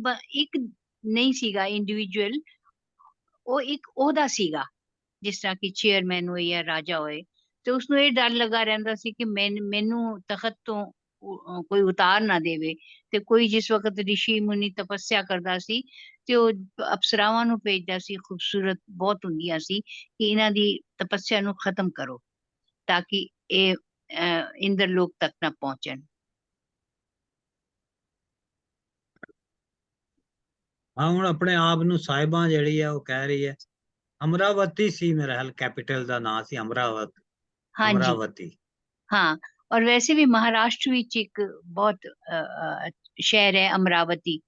ਨਹੀਂ ਸੀਗਾ ਇੰਡੀਵਿਜੂਅਲ, ਉਹ ਇੱਕ ਉਹਦਾ ਸੀਗਾ। ਜਿਸ ਤਰ੍ਹਾਂ ਕਿ ਚੇਅਰਮੈਨ ਹੋਏ ਜਾਂ ਰਾਜਾ ਹੋਏ, ਤੇ ਉਸਨੂੰ ਇਹ ਡਰ ਲੱਗਾ ਰਹਿੰਦਾ ਸੀ ਕਿ ਮੈਨੂੰ ਤਖਤ ਤੋਂ ਕੋਈ ਉਤਾਰ ਨਾ ਦੇਵੇ। ਤੇ ਕੋਈ ਜਿਸ ਵਕਤ ਰਿਸ਼ੀ ਮੁਨੀ ਤਪੱਸਿਆ ਕਰਦਾ ਸੀ ਤੇ ਉਹ ਅਪਸਰਾਵਾਂ ਨੂੰ ਭੇਜਦਾ ਸੀ, ਖੂਬਸੂਰਤ ਬਹੁਤ ਹੁੰਦੀਆਂ ਸੀ, ਕਿ ਇਹਨਾਂ ਦੀ ਤਪੱਸਿਆ ਨੂੰ ਖਤਮ ਕਰੋ ਤਾਂ ਕਿ ਇਹ ਇੰਦਰ ਲੋਕ ਤੱਕ ਨਾ ਪਹੁੰਚਣ। ਹਾਂ ਹੁਣ ਆਪਣੇ ਆਪ ਨੂੰ ਸਾਹਿਬਾਂ ਜਿਹੜੀ ਹੈ ਉਹ ਕਹਿ ਰਹੀ ਹੈ। ਅਮਰਾਵਤੀ ਸੀ ਮੇਰਾ ਹਾਲ, ਕੈਪੀਟਲ ਦਾ ਨਾਂ ਸੀ ਅਮਰਾਵਤੀ। ਹਾਂਜੀ ਅਮਰਾਵਤੀ ਹਾਂ, ਔਰ ਵੈਸੇ ਵੀ ਮਹਾਰਾਸ਼ਟਰ ਵਿੱਚ ਇੱਕ ਬਹੁਤ ਸ਼ਹਿਰ ਹੈ ਅਮਰਾਵਤੀ, ਠੀਕ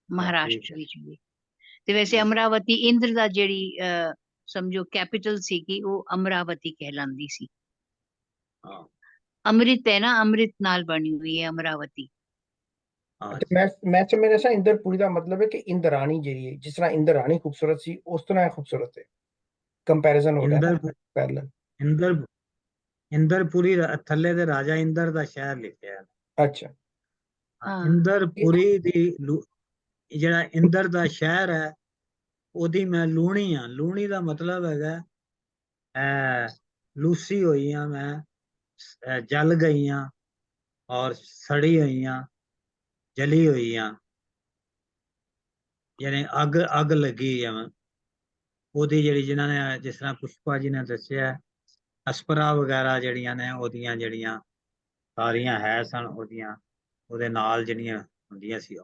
ਮਹਾਰਾਸ਼ਟਰ ਹੈ। ਵਿੱਚ ਵੀ। ਤੇ ਵੈਸੇ ਅਮਰਾਵਤੀ ਇੰਦਰ ਦਾ ਜਿਹੜੀ ਸਮਝੋ ਕੈਪੀਟਲ ਸੀਗੀ, ਉਹ ਅਮਰਾਵਤੀ ਕਹਿਲਾਂਦੀ ਸੀ। ਹਾਂ ਅੰਮ੍ਰਿਤ ਹੈ ਨਾ, ਅੰਮ੍ਰਿਤ ਨਾਲ ਬਣੀ ਹੋਈ ਹੈ ਅਮਰਾਵਤੀ। ਹਾਂ ਤੇ ਮੈਂ ਸਮਝਿਆ ਸੀ ਇੰਦਰਪੁਰੀ ਦਾ ਮਤਲਬ ਹੈ ਕਿ ਇੰਦਰਾਣੀ ਜਿਹੜੀ ਹੈ, ਜਿਸ ਤਰ੍ਹਾਂ ਇੰਦਰਾਣੀ ਖੂਬਸੂਰਤ ਸੀ ਉਸ ਤਰ੍ਹਾਂ ਇਹ ਖੂਬਸੂਰਤ ਹੈ। ਕੰਪੈਰੀਜ਼ਨ ਹੋ ਰਿਹਾ ਨਾ, ਪੈਰਲਲ। ਇੰਦਰਪੁਰੀ ਥੱਲੇ ਦੇ ਰਾਜਾ ਇੰਦਰ ਦਾ ਸ਼ਹਿਰ ਲਿਖਿਆ ਹੈ। ਅੱਛਾ। ਹਾਂ ਇੰਦਰਪੁਰੀ ਦੀ ਜਿਹੜਾ ਇੰਦਰ ਦਾ ਸ਼ਹਿਰ ਹੈ ਉਹਦੀ ਮੈਂ ਲੂਣੀ ਆ। ਲੂਣੀ ਦਾ ਮਤਲਬ ਹੈਗਾ ਲੂਸੀ ਹੋਈਆਂ, ਮੈਂ ਜਲ ਗਈਆਂ ਔਰ ਸੜੀ ਹੋਈਆਂ, ਜਲੀ ਹੋਈਆਂ, ਯਾਨੀ ਅੱਗ ਲੱਗੀ ਆ। ਉਹਦੀ ਜਿਹੜੀ ਜਿਨ੍ਹਾਂ ਨੇ, ਜਿਸ ਤਰ੍ਹਾਂ ਪੁਸ਼ਪਾ ਜੀ ਨੇ ਦੱਸਿਆ, ਅਸਪਰਾ ਵਗੈਰਾ ਜਿਹੜੀਆਂ ਨੇ ਉਹਦੀਆਂ ਜਿਹੜੀਆਂ ਸਾਰੀਆਂ ਹੈ ਸਨ, ਉਹਦੇ ਨਾਲ ਜਿਹੜੀਆਂ ਹੁੰਦੀਆਂ ਸੀ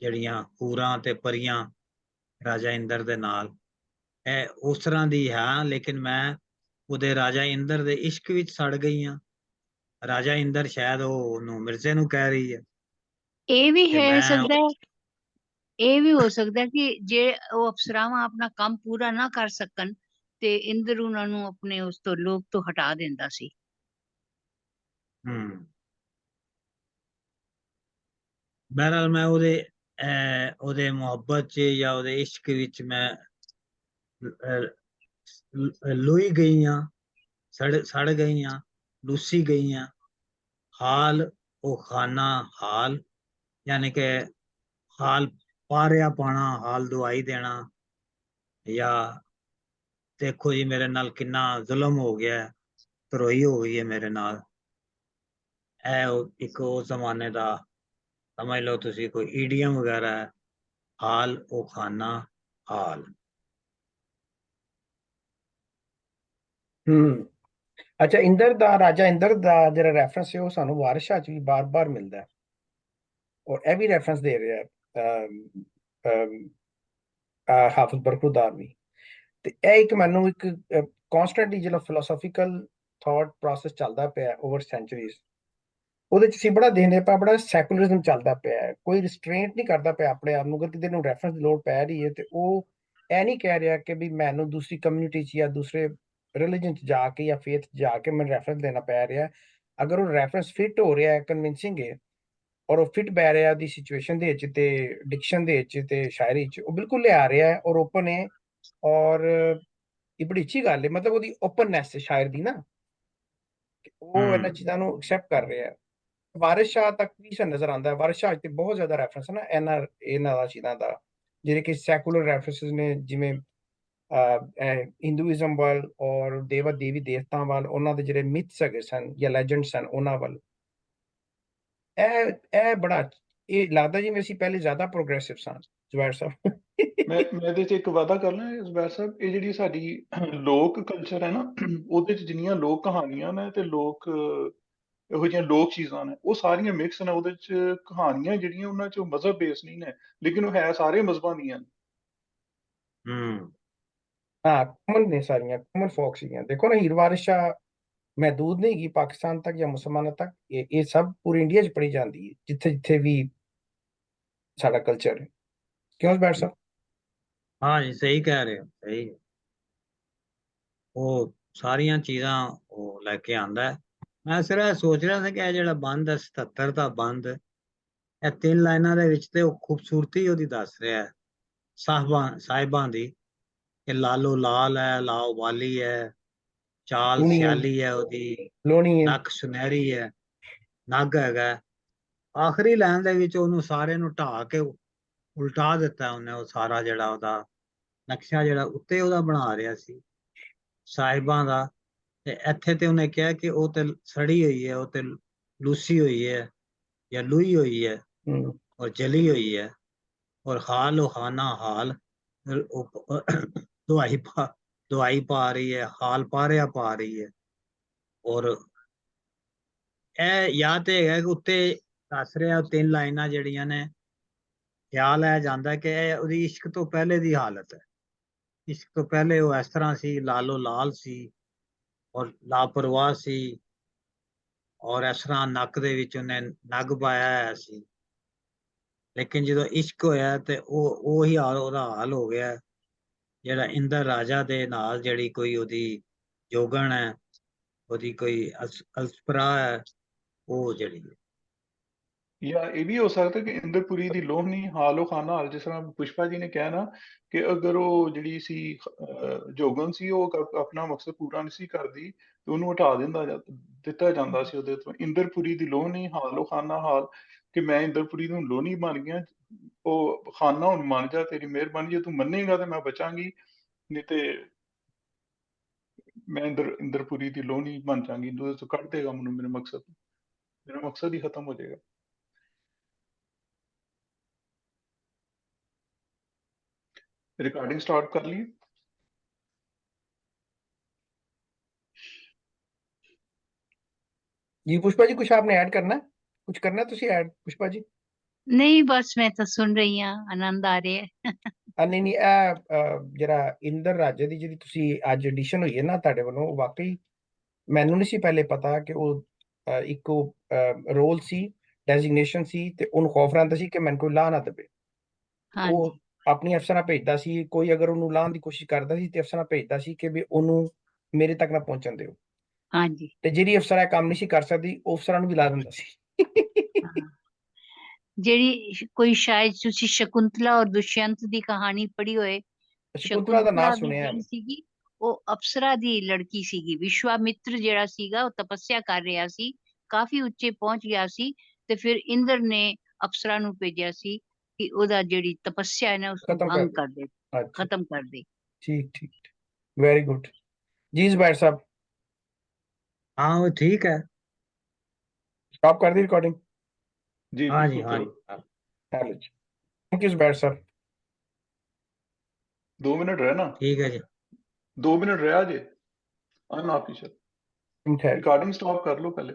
ਜਿਹੜੀਆਂ ਹੂਰਾਂ ਤੇ ਪਰੀਆਂ ਰਾਜਾ ਇੰਦਰ ਦੇ ਨਾਲ, ਇਹ ਉਸ ਤਰ੍ਹਾਂ ਦੀ ਹੈ। ਲੇਕਿਨ ਮੈਂ ਉਹਦੇ ਰਾਜਾ ਇੰਦਰ ਦੇ ਇਸ਼ਕ ਵਿੱਚ ਸੜ ਗਈ ਹਾਂ। ਰਾਜਾ ਇੰਦਰ ਸ਼ਾਇਦ ਉਹਨੂੰ ਮਿਰਜ਼ੇ ਨੂੰ ਕਹਿ ਰਹੀ ਹੈ ਇਹ ਵੀ ਕਿ ਹੈ ਮੈਂ ਸਕਦਾ ਹੈ, ਇਹ ਵੀ ਹੋ ਸਕਦਾ ਕਿ ਜੇ ਉਹ ਅਪਸਰਾਵਾਂ ਆਪਣਾ ਕੰਮ ਪੂਰਾ ਨਾ ਕਰ ਸਕਣ ਤੇ ਇੰਦਰ ਉਹਨਾਂ ਨੂੰ ਆਪਣੇ ਉਸ ਤੋਂ ਲੋਕ ਤੋਂ ਹਟਾ ਦਿੰਦਾ ਸੀ। ਬਹਰਹਾਲ ਮੈਂ ਉਹਦੇ ਮੁਹੱਬਤ 'ਚ ਜਾਂ ਉਹਦੇ ਇਸ਼ਕ ਵਿੱਚ ਮੈਂ ਲੂਈ ਗਈਆਂ, ਸੜ ਗਈਆਂ, ਲੂਸੀ ਗਈਆਂ। ਹਾਲ ਉਹ ਖਾਨਾ ਹਾਲ, ਯਾਨੀ ਕਿ ਹਾਲ ਪਾਰਿਆ ਪਾਣਾ, ਹਾਲ ਦਵਾਈ ਦੇਣਾ, ਜਾਂ ਦੇਖੋ ਜੀ ਮੇਰੇ ਨਾਲ ਕਿੰਨਾ ਜ਼ੁਲਮ ਹੋ ਗਿਆ, ਧਰੋਈ ਹੋ ਗਈ ਹੈ ਮੇਰੇ ਨਾਲ। ਇੱਕ ਉਸ ਜ਼ਮਾਨੇ ਦਾ ਸਮਝ ਲਓ ਤੁਸੀਂ ਕੋਈ ਈਡੀਅਮ ਵਗੈਰਾ ਹੈ, ਹਾਲ ਉਹ ਖਾਨਾ ਹਾਲ। ਅੱਛਾ, ਇੰਦਰ ਦਾ ਰਾਜਾ ਇੰਦਰ ਦਾ ਜਿਹੜਾ ਰੈਫਰੈਂਸ ਹੈ ਉਹ ਸਾਨੂੰ ਵਾਰਿਸ ਸ਼ਾਹ ਚ ਵੀ ਬਾਰ-ਬਾਰ ਮਿਲਦਾ ਹੈ, ਔਰ ਇਹ ਵੀ ਰੈਫਰੈਂਸ ਦੇ ਰਿਹਾ ਹਾਫਿਜ਼ ਬਰਖੁਰਦਾਰ ਵੀ। ਤੇ ਇਹ ਇੱਕ ਮੈਨੂੰ ਇੱਕ ਕਨਸਟੈਂਟਲੀ ਜਿਹੜਾ ਫਿਲੋਸੋਫੀਕਲ ਥਾਟ ਪ੍ਰੋਸੈਸ ਚੱਲਦਾ ਪਿਆ ਓਵਰ ਸੈਂਚੁਰੀਜ਼, ਉਹਦੇ ਚ ਅਸੀਂ ਬੜਾ ਦੇਖਦੇ ਪਾ, ਬੜਾ ਸੈਕੂਲਰਿਜ਼ਮ ਚੱਲਦਾ ਪਿਆ ਹੈ। ਕੋਈ ਰਿਸਟ੍ਰੇਂਟ ਨਹੀਂ ਕਰਦਾ ਪਿਆ ਆਪਣੇ ਆਪ ਨੂੰ। ਅਗਰ ਕਿਤੇ ਨੂੰ ਰੈਫਰੈਂਸ ਦੀ ਲੋੜ ਪੈ ਰਹੀ ਹੈ ਤੇ ਉਹ ਇਹ ਨਹੀਂ ਕਹਿ ਰਿਹਾ ਕਿ ਵੀ ਮੈਨੂੰ ਦੂਸਰੀ ਕਮਿਊਨਿਟੀ ਚ ਜਾਂ ਦੂਸਰੇ ਰਿਲੀਜਨ ਚ ਜਾ ਕੇ ਜਾਂ ਫੇਥ ਚ ਜਾ ਕੇ ਮੈਨੂੰ ਰੈਫਰੈਂਸ ਦੇਣਾ ਪੈ ਰਿਹਾ। ਅਗਰ ਉਹ ਰੈਫਰੈਂਸ ਫਿਟ ਹੋ ਰਿਹਾ ਹੈ, ਕਨਵਿੰਸਿੰਗ ਹੈ, ਔਰ ਉਹ ਫਿਟ ਬੈ ਰਿਹਾ ਦੀ ਸਿਚੁਏਸ਼ਨ ਦੇ ਵਿੱਚ ਤੇ ਡਿਕਸ਼ਨ ਦੇ ਵਿੱਚ ਤੇ ਸ਼ਾਇਰੀ ਚ, ਉਹ ਬਿਲਕੁਲ ਲਿਆ ਰਿਹਾ ਹੈ ਔਰ ਓਪਨ ਹੈ। ਔਰ ਇਹ ਬੜੀ ਅੱਛੀ ਗੱਲ ਹੈ, ਮਤਲਬ ਉਹਦੀ ਓਪਨਨੈਸ ਹੈ ਸ਼ਾਇਰ ਦੀ ਨਾ, ਉਹ ਇਹਨਾਂ ਚੀਜ਼ਾਂ ਨੂੰ ਐਕਸੈਪਟ ਕਰ ਰਿਹਾ ਹੈ। ਵਾਰਿਸ ਸ਼ਾਹ ਤੱਕ ਵੀ ਸਾਨੂੰ ਨਜ਼ਰ ਆਉਂਦਾ ਹੈ। ਵਾਰਿਸ ਸ਼ਾਹ ਤੇ ਬਹੁਤ ਜ਼ਿਆਦਾ ਰੈਫਰੈਂਸ ਹੈ ਨਾ ਇਹਨਾਂ ਦਾ ਚੀਜ਼ਾਂ ਦਾ, ਜਿਹੜੇ ਕਿ ਸੈਕੂਲਰ ਰੈਫਰੈਂਸਿਸ ਨੇ, ਜਿਵੇਂ ਹਿੰਦੂਇਜ਼ਮ ਵੱਲ ਔਰ ਦੇਵੀ ਦੇਵਤਾਂ ਵੱਲ, ਉਹਨਾਂ ਦੇ ਜਿਹੜੇ ਮਿਥਸ ਹੈਗੇ ਸਨ ਜਾਂ ਲੈਜੈਂਡ ਸਨ ਉਹਨਾਂ ਵੱਲ। ਇਹ ਬੜਾ, ਇਹ ਲੱਗਦਾ ਜਿਵੇਂ ਅਸੀਂ ਪਹਿਲੇ ਜ਼ਿਆਦਾ ਪ੍ਰੋਗਰੈਸਿਵ ਸਾਂ ਜਵਾਹਰ ਸਾਹਿਬ। ਮੈਂ ਇਹਦੇ 'ਚ ਇੱਕ ਵਾਅਦਾ ਕਰ ਲਾਂ ਜ਼ੁਬੈਰ ਸਾਹਿਬ, ਇਹ ਜਿਹੜੀ ਸਾਡੀ ਲੋਕ ਕਲਚਰ ਹੈ ਨਾ, ਉਹਦੇ 'ਚ ਜਿੰਨੀਆਂ ਲੋਕ ਕਹਾਣੀਆਂ ਨੇ ਤੇ ਲੋਕ ਇਹੋ ਜਿਹੀਆਂ ਲੋਕ ਚੀਜ਼ਾਂ ਨੇ, ਉਹ ਸਾਰੀਆਂ ਮਿਕਸ ਨੇ। ਉਹਦੇ 'ਚ ਕਹਾਣੀਆਂ ਜਿਹੜੀਆਂ ਉਹਨਾਂ 'ਚ ਮਜ਼ਹਬ ਬੇਸ ਨਹੀਂ ਨੇ, ਲੇਕਿਨ ਉਹ ਹੈ ਸਾਰੇ ਮਜ਼ਹਬਾਂ ਦੀਆਂ ਨੇ। ਹਾਂ, ਕਮਨ ਨੇ, ਸਾਰੀਆਂ ਕਮਨ ਫੋਕ ਸੀਗੀਆਂ। ਦੇਖੋ ਨਾ, ਹੀਰ ਵਾਰਿਸ ਸ਼ਾਹ ਮਹਿਦੂਦ ਨਹੀਂ ਹੈਗੀ ਪਾਕਿਸਤਾਨ ਤੱਕ ਜਾਂ ਮੁਸਲਮਾਨਾਂ ਤੱਕ, ਇਹ ਸਭ ਪੂਰੇ ਇੰਡੀਆ 'ਚ ਪੜ੍ਹੀ ਜਾਂਦੀ ਹੈ, ਜਿੱਥੇ ਜਿੱਥੇ ਵੀ ਸਾਡਾ ਕਲਚਰ ਹੈ। ਕਿਉਂ ਬੈਠ ਸਾਹਿਬ? ਹਾਂ ਜੀ, ਸਹੀ ਕਹਿ ਰਹੇ ਹੋ, ਸਹੀ। ਉਹ ਸਾਰੀਆਂ ਚੀਜ਼ਾਂ ਉਹ ਲੈ ਕੇ ਆਂਦਾ ਹੈ। ਮੈਂ ਸਿਰਫ ਸੋਚ ਰਿਹਾ ਸੀ ਕਿ ਇਹ ਜਿਹੜਾ ਬੰਦ ਹੈ 77 ਦਾ ਬੰਦ, ਇਹ 3 ਲਾਈਨਾਂ ਦੇ ਵਿੱਚ ਤੇ ਉਹ ਖੂਬਸੂਰਤੀ ਉਹਦੀ ਦੱਸ ਰਿਹਾ ਹੈ ਸਾਹਿਬਾਂ ਦੀ, ਕਿ ਲਾਲੋ ਲਾਲ ਹੈ, ਲਾਓ ਵਾਲੀ ਹੈ, ਚਾਲ ਲੂਣੀ ਹੈ, ਸਿਆਲੀ ਹੈ ਉਹਦੀ, ਲੋਣੀ ਹੈ। ਨੱਕ ਸੁਨਹਿਰੀ ਹੈ, ਨੱਗ ਹੈਗਾ। ਆਖਰੀ ਲਾਈਨ ਦੇ ਵਿੱਚ ਉਹਨੂੰ ਸਾਰੇ ਨੂੰ ਢਾਹ ਕੇ ਉਲਟਾ ਦਿੱਤਾ ਉਹਨੇ, ਉਹ ਸਾਰਾ ਜਿਹੜਾ ਉਹਦਾ ਨਕਸ਼ਾ ਜਿਹੜਾ ਉੱਤੇ ਉਹਦਾ ਬਣਾ ਰਿਹਾ ਸੀ ਸਾਹਿਬਾਂ ਦਾ, ਤੇ ਇੱਥੇ ਤੇ ਉਹਨੇ ਕਿਹਾ ਕਿ ਉਹ ਤੇ ਸੜੀ ਹੋਈ ਹੈ, ਉਹ ਤੇ ਲੂਸੀ ਹੋਈ ਹੈ ਜਾਂ ਲੂਈ ਹੋਈ ਹੈ ਔਰ ਜਲੀ ਹੋਈ ਹੈ, ਔਰ ਹਾਲ ਉਹ ਖਾਨਾ ਹਾਲ ਦਵਾਈ ਪਾ ਰਹੀ ਹੈ, ਹਾਲ ਪਾਰਿਆ ਪਾ ਰਹੀ ਹੈ। ਔਰ ਇਹ ਯਾਦ ਤੇ ਹੈਗਾ ਕਿ ਉੱਤੇ ਦੱਸ ਰਿਹਾ 3 ਲਾਈਨਾਂ ਜਿਹੜੀਆਂ ਨੇ, ਖਿਆਲ ਆ ਜਾਂਦਾ ਕਿ ਇਹ ਉਹਦੀ ਇਸ਼ਕ ਤੋਂ ਪਹਿਲੇ ਦੀ ਹਾਲਤ ਹੈ। ਇਸ਼ਕ ਤੋਂ ਪਹਿਲੇ ਉਹ ਇਸ ਤਰ੍ਹਾਂ ਸੀ, ਲਾਲੋ ਲਾਲ ਸੀ ਔਰ ਲਾਪਰਵਾਹ ਸੀ, ਔਰ ਇਸ ਤਰ੍ਹਾਂ ਨੱਕ ਦੇ ਵਿੱਚ ਉਹਨੇ ਨੱਗ ਪਾਇਆ ਹੋਇਆ ਸੀ। ਲੇਕਿਨ ਜਦੋਂ ਇਸ਼ਕ ਹੋਇਆ ਤੇ ਉਹੀ ਹਾਲ ਉਹਦਾ ਹਾਲ ਹੋ ਗਿਆ, ਜਿਹੜਾ ਇੰਦਰ ਰਾਜਾ ਦੇ ਨਾਲ ਜਿਹੜੀ ਕੋਈ ਉਹਦੀ ਜੋਗਣ ਹੈ, ਉਹਦੀ ਕੋਈ ਅਲਸਪਰਾ ਹੈ, ਉਹ ਜਿਹੜੀ ਜਾਂ ਇਹ ਵੀ ਹੋ ਸਕਦਾ ਕਿ ਇੰਦਰਪੁਰੀ ਦੀ ਲੋਹਣੀ ਹਾਲੋ ਖਾਨਾ ਹਾਲ, ਜਿਸ ਤਰ੍ਹਾਂ ਪੁਸ਼ਪਾ ਜੀ ਨੇ ਕਿਹਾ ਨਾ, ਕਿ ਅਗਰ ਉਹ ਜਿਹੜੀ ਸੀ ਜੋਗਨ ਸੀ, ਉਹ ਆਪਣਾ ਮਕਸਦ ਪੂਰਾ ਨਹੀਂ ਸੀ ਕਰਦੀ ਤੇ ਉਹਨੂੰ ਹਟਾ ਦਿੱਤਾ ਜਾਂਦਾ ਸੀ ਉਹਦੇ ਤੋਂ। ਇੰਦਰਪੁਰੀ ਦੀ ਲੋਹਣੀ ਹਾਲੋ ਖਾਨਾ ਹਾਲ, ਕਿ ਮੈਂ ਇੰਦਰਪੁਰੀ ਨੂੰ ਲੋਹਣੀ ਬਣ ਗਿਆ, ਉਹ ਖਾਨਾ ਹੁਣ ਮੰਨ ਜਾ, ਤੇਰੀ ਮਿਹਰਬਾਨੀ, ਜੇ ਤੂੰ ਮੰਨੇਗਾ ਤੇ ਮੈਂ ਬਚਾਂਗੀ, ਨਹੀਂ ਤੇ ਮੈਂ ਇੰਦਰਪੁਰੀ ਦੀ ਲੋਹਣੀ ਬਣ ਜਾਵਾਂਗੀ, ਉਹਦੇ ਤੋਂ ਕੱਢ ਦੇਗਾ ਮੈਨੂੰ, ਮੇਰਾ ਮਕਸਦ ਹੀ ਖਤਮ ਹੋ ਜਾਏਗਾ। रिकॉर्डिंग स्टार्ट कर ली? जी पुष्पा जी, कुछ आपने ऐड करना है? कुछ करना है तुसी ऐड पुष्पा जी? नहीं, बस मैं तो सुन रही हूँ, आनंद आ रही है। ਨਹੀਂ ਨਹੀਂ, ਇਹ ਜਿਹੜਾ ਇੰਦਰ ਰਾਜੇ ਦੀ ਜਿਹੜੀ ਤੁਸੀਂ ਅੱਜ ਐਡੀਸ਼ਨ ਹੋਈ ਹੈ ਨਾ ਤੁਹਾਡੇ ਵੱਲੋਂ, ਵਾਕਈ ਮੈਨੂੰ ਨਹੀਂ ਸੀ ਪਹਿਲੇ ਪਤਾ ਕਿ ਉਹ ਇੱਕ ਰੋਲ ਸੀ, ਡੈਜ਼ਿਗਨੇਸ਼ਨ ਸੀ, ਤੇ ਉਹਨੂੰ ਖੌਫ ਰਹਿੰਦਾ ਸੀ ਕਿ ਮੈਨੂੰ ਕੋਈ ਲਾਹ ਨਾ ਦੇਵੇ। हाँ ਉਹ जी, ਆਪਣੀ ਅਫਸਰਾਂ ਭੇਜਦਾ ਸੀ, ਕੋਈ ਅਗਰ ਉਹਨੂੰ ਲਾਹਣ ਦੀ ਕੋਸ਼ਿਸ਼ ਕਰਦਾ ਸੀ ਤੇ ਅਫਸਰਾਂ ਭੇਜਦਾ ਸੀ ਕਿ ਵੀ ਉਹਨੂੰ ਮੇਰੇ ਤੱਕ ਨਾ ਪਹੁੰਚਣ ਦਿਓ। हाँ जी, ਤੇ ਜਿਹੜੀ ਅਫਸਰਾਂ ਇਹ ਕੰਮ ਨਹੀਂ ਸੀ ਕਰ ਸਕਦੀ, ਉਹ ਅਫਸਰਾਂ ਨੂੰ ਵੀ ਲਾ ਦਿੰਦਾ ਸੀ। हाँ। ਜਿਹੜੀ ਕੋਈ ਸ਼ਾਇਦ ਤੁਸੀਂ ਸ਼ਕੁੰਤਲਾ ਔਰ ਦੁਸ਼ਯੰਤ ਦੀ ਕਹਾਣੀ ਪੜ੍ਹੀ ਹੋਏ। ਸ਼ਕੁੰਤਲਾ ਦਾ ਨਾਂ ਸ਼ਕੁੰਤਲਾ ਵੀ ਸੁਣਿਆ ਹੈ। ਜਿਹੜੀ ਸੀਗੀ, ਉਹ ਅਪਸਰਾ ਦੀ ਲੜਕੀ ਸੀਗੀ। ਵਿਸ਼ਵਾਮਿਤਰ ਜਿਹੜਾ ਸੀਗਾ ਉਹ ਤਪੱਸਿਆ ਕਰ ਰਿਹਾ ਸੀ, ਕਾਫੀ ਉੱਚੇ ਪਹੁੰਚ ਗਿਆ ਸੀ, ਤੇ ਫਿਰ ਇੰਦਰ ਨੇ ਅਪਸਰਾ ਨੂੰ ਭੇਜਿਆ ਸੀ ਕਿ ਉਹਦਾ ਜਿਹੜੀ ਤਪੱਸਿਆ ਹੈ ਨਾ ਉਸਨੂੰ ਖਤਮ ਕਰ ਭੰਗ ਦੇ। ਕਰ ਦੇ, ਅੱਛਾ, ਖਤਮ ਕਰ ਦੇ। ठीक ठीक, वेरी गुड। जी जुबैर साहब, हाँ वो ठीक है। स्टॉप कर दी रिकॉर्डिंग? जी हाँ जी बिल्कुल हाँ करो। जी हाँ। हेलो जी, थैंक यू जुबैर साहब। 2 मिनट रहे ना, ठीक है जी। 2 मिनट रहा जे अन ऑफिशियल ठीक है। रिकॉर्डिंग स्टॉप कर लो पहले।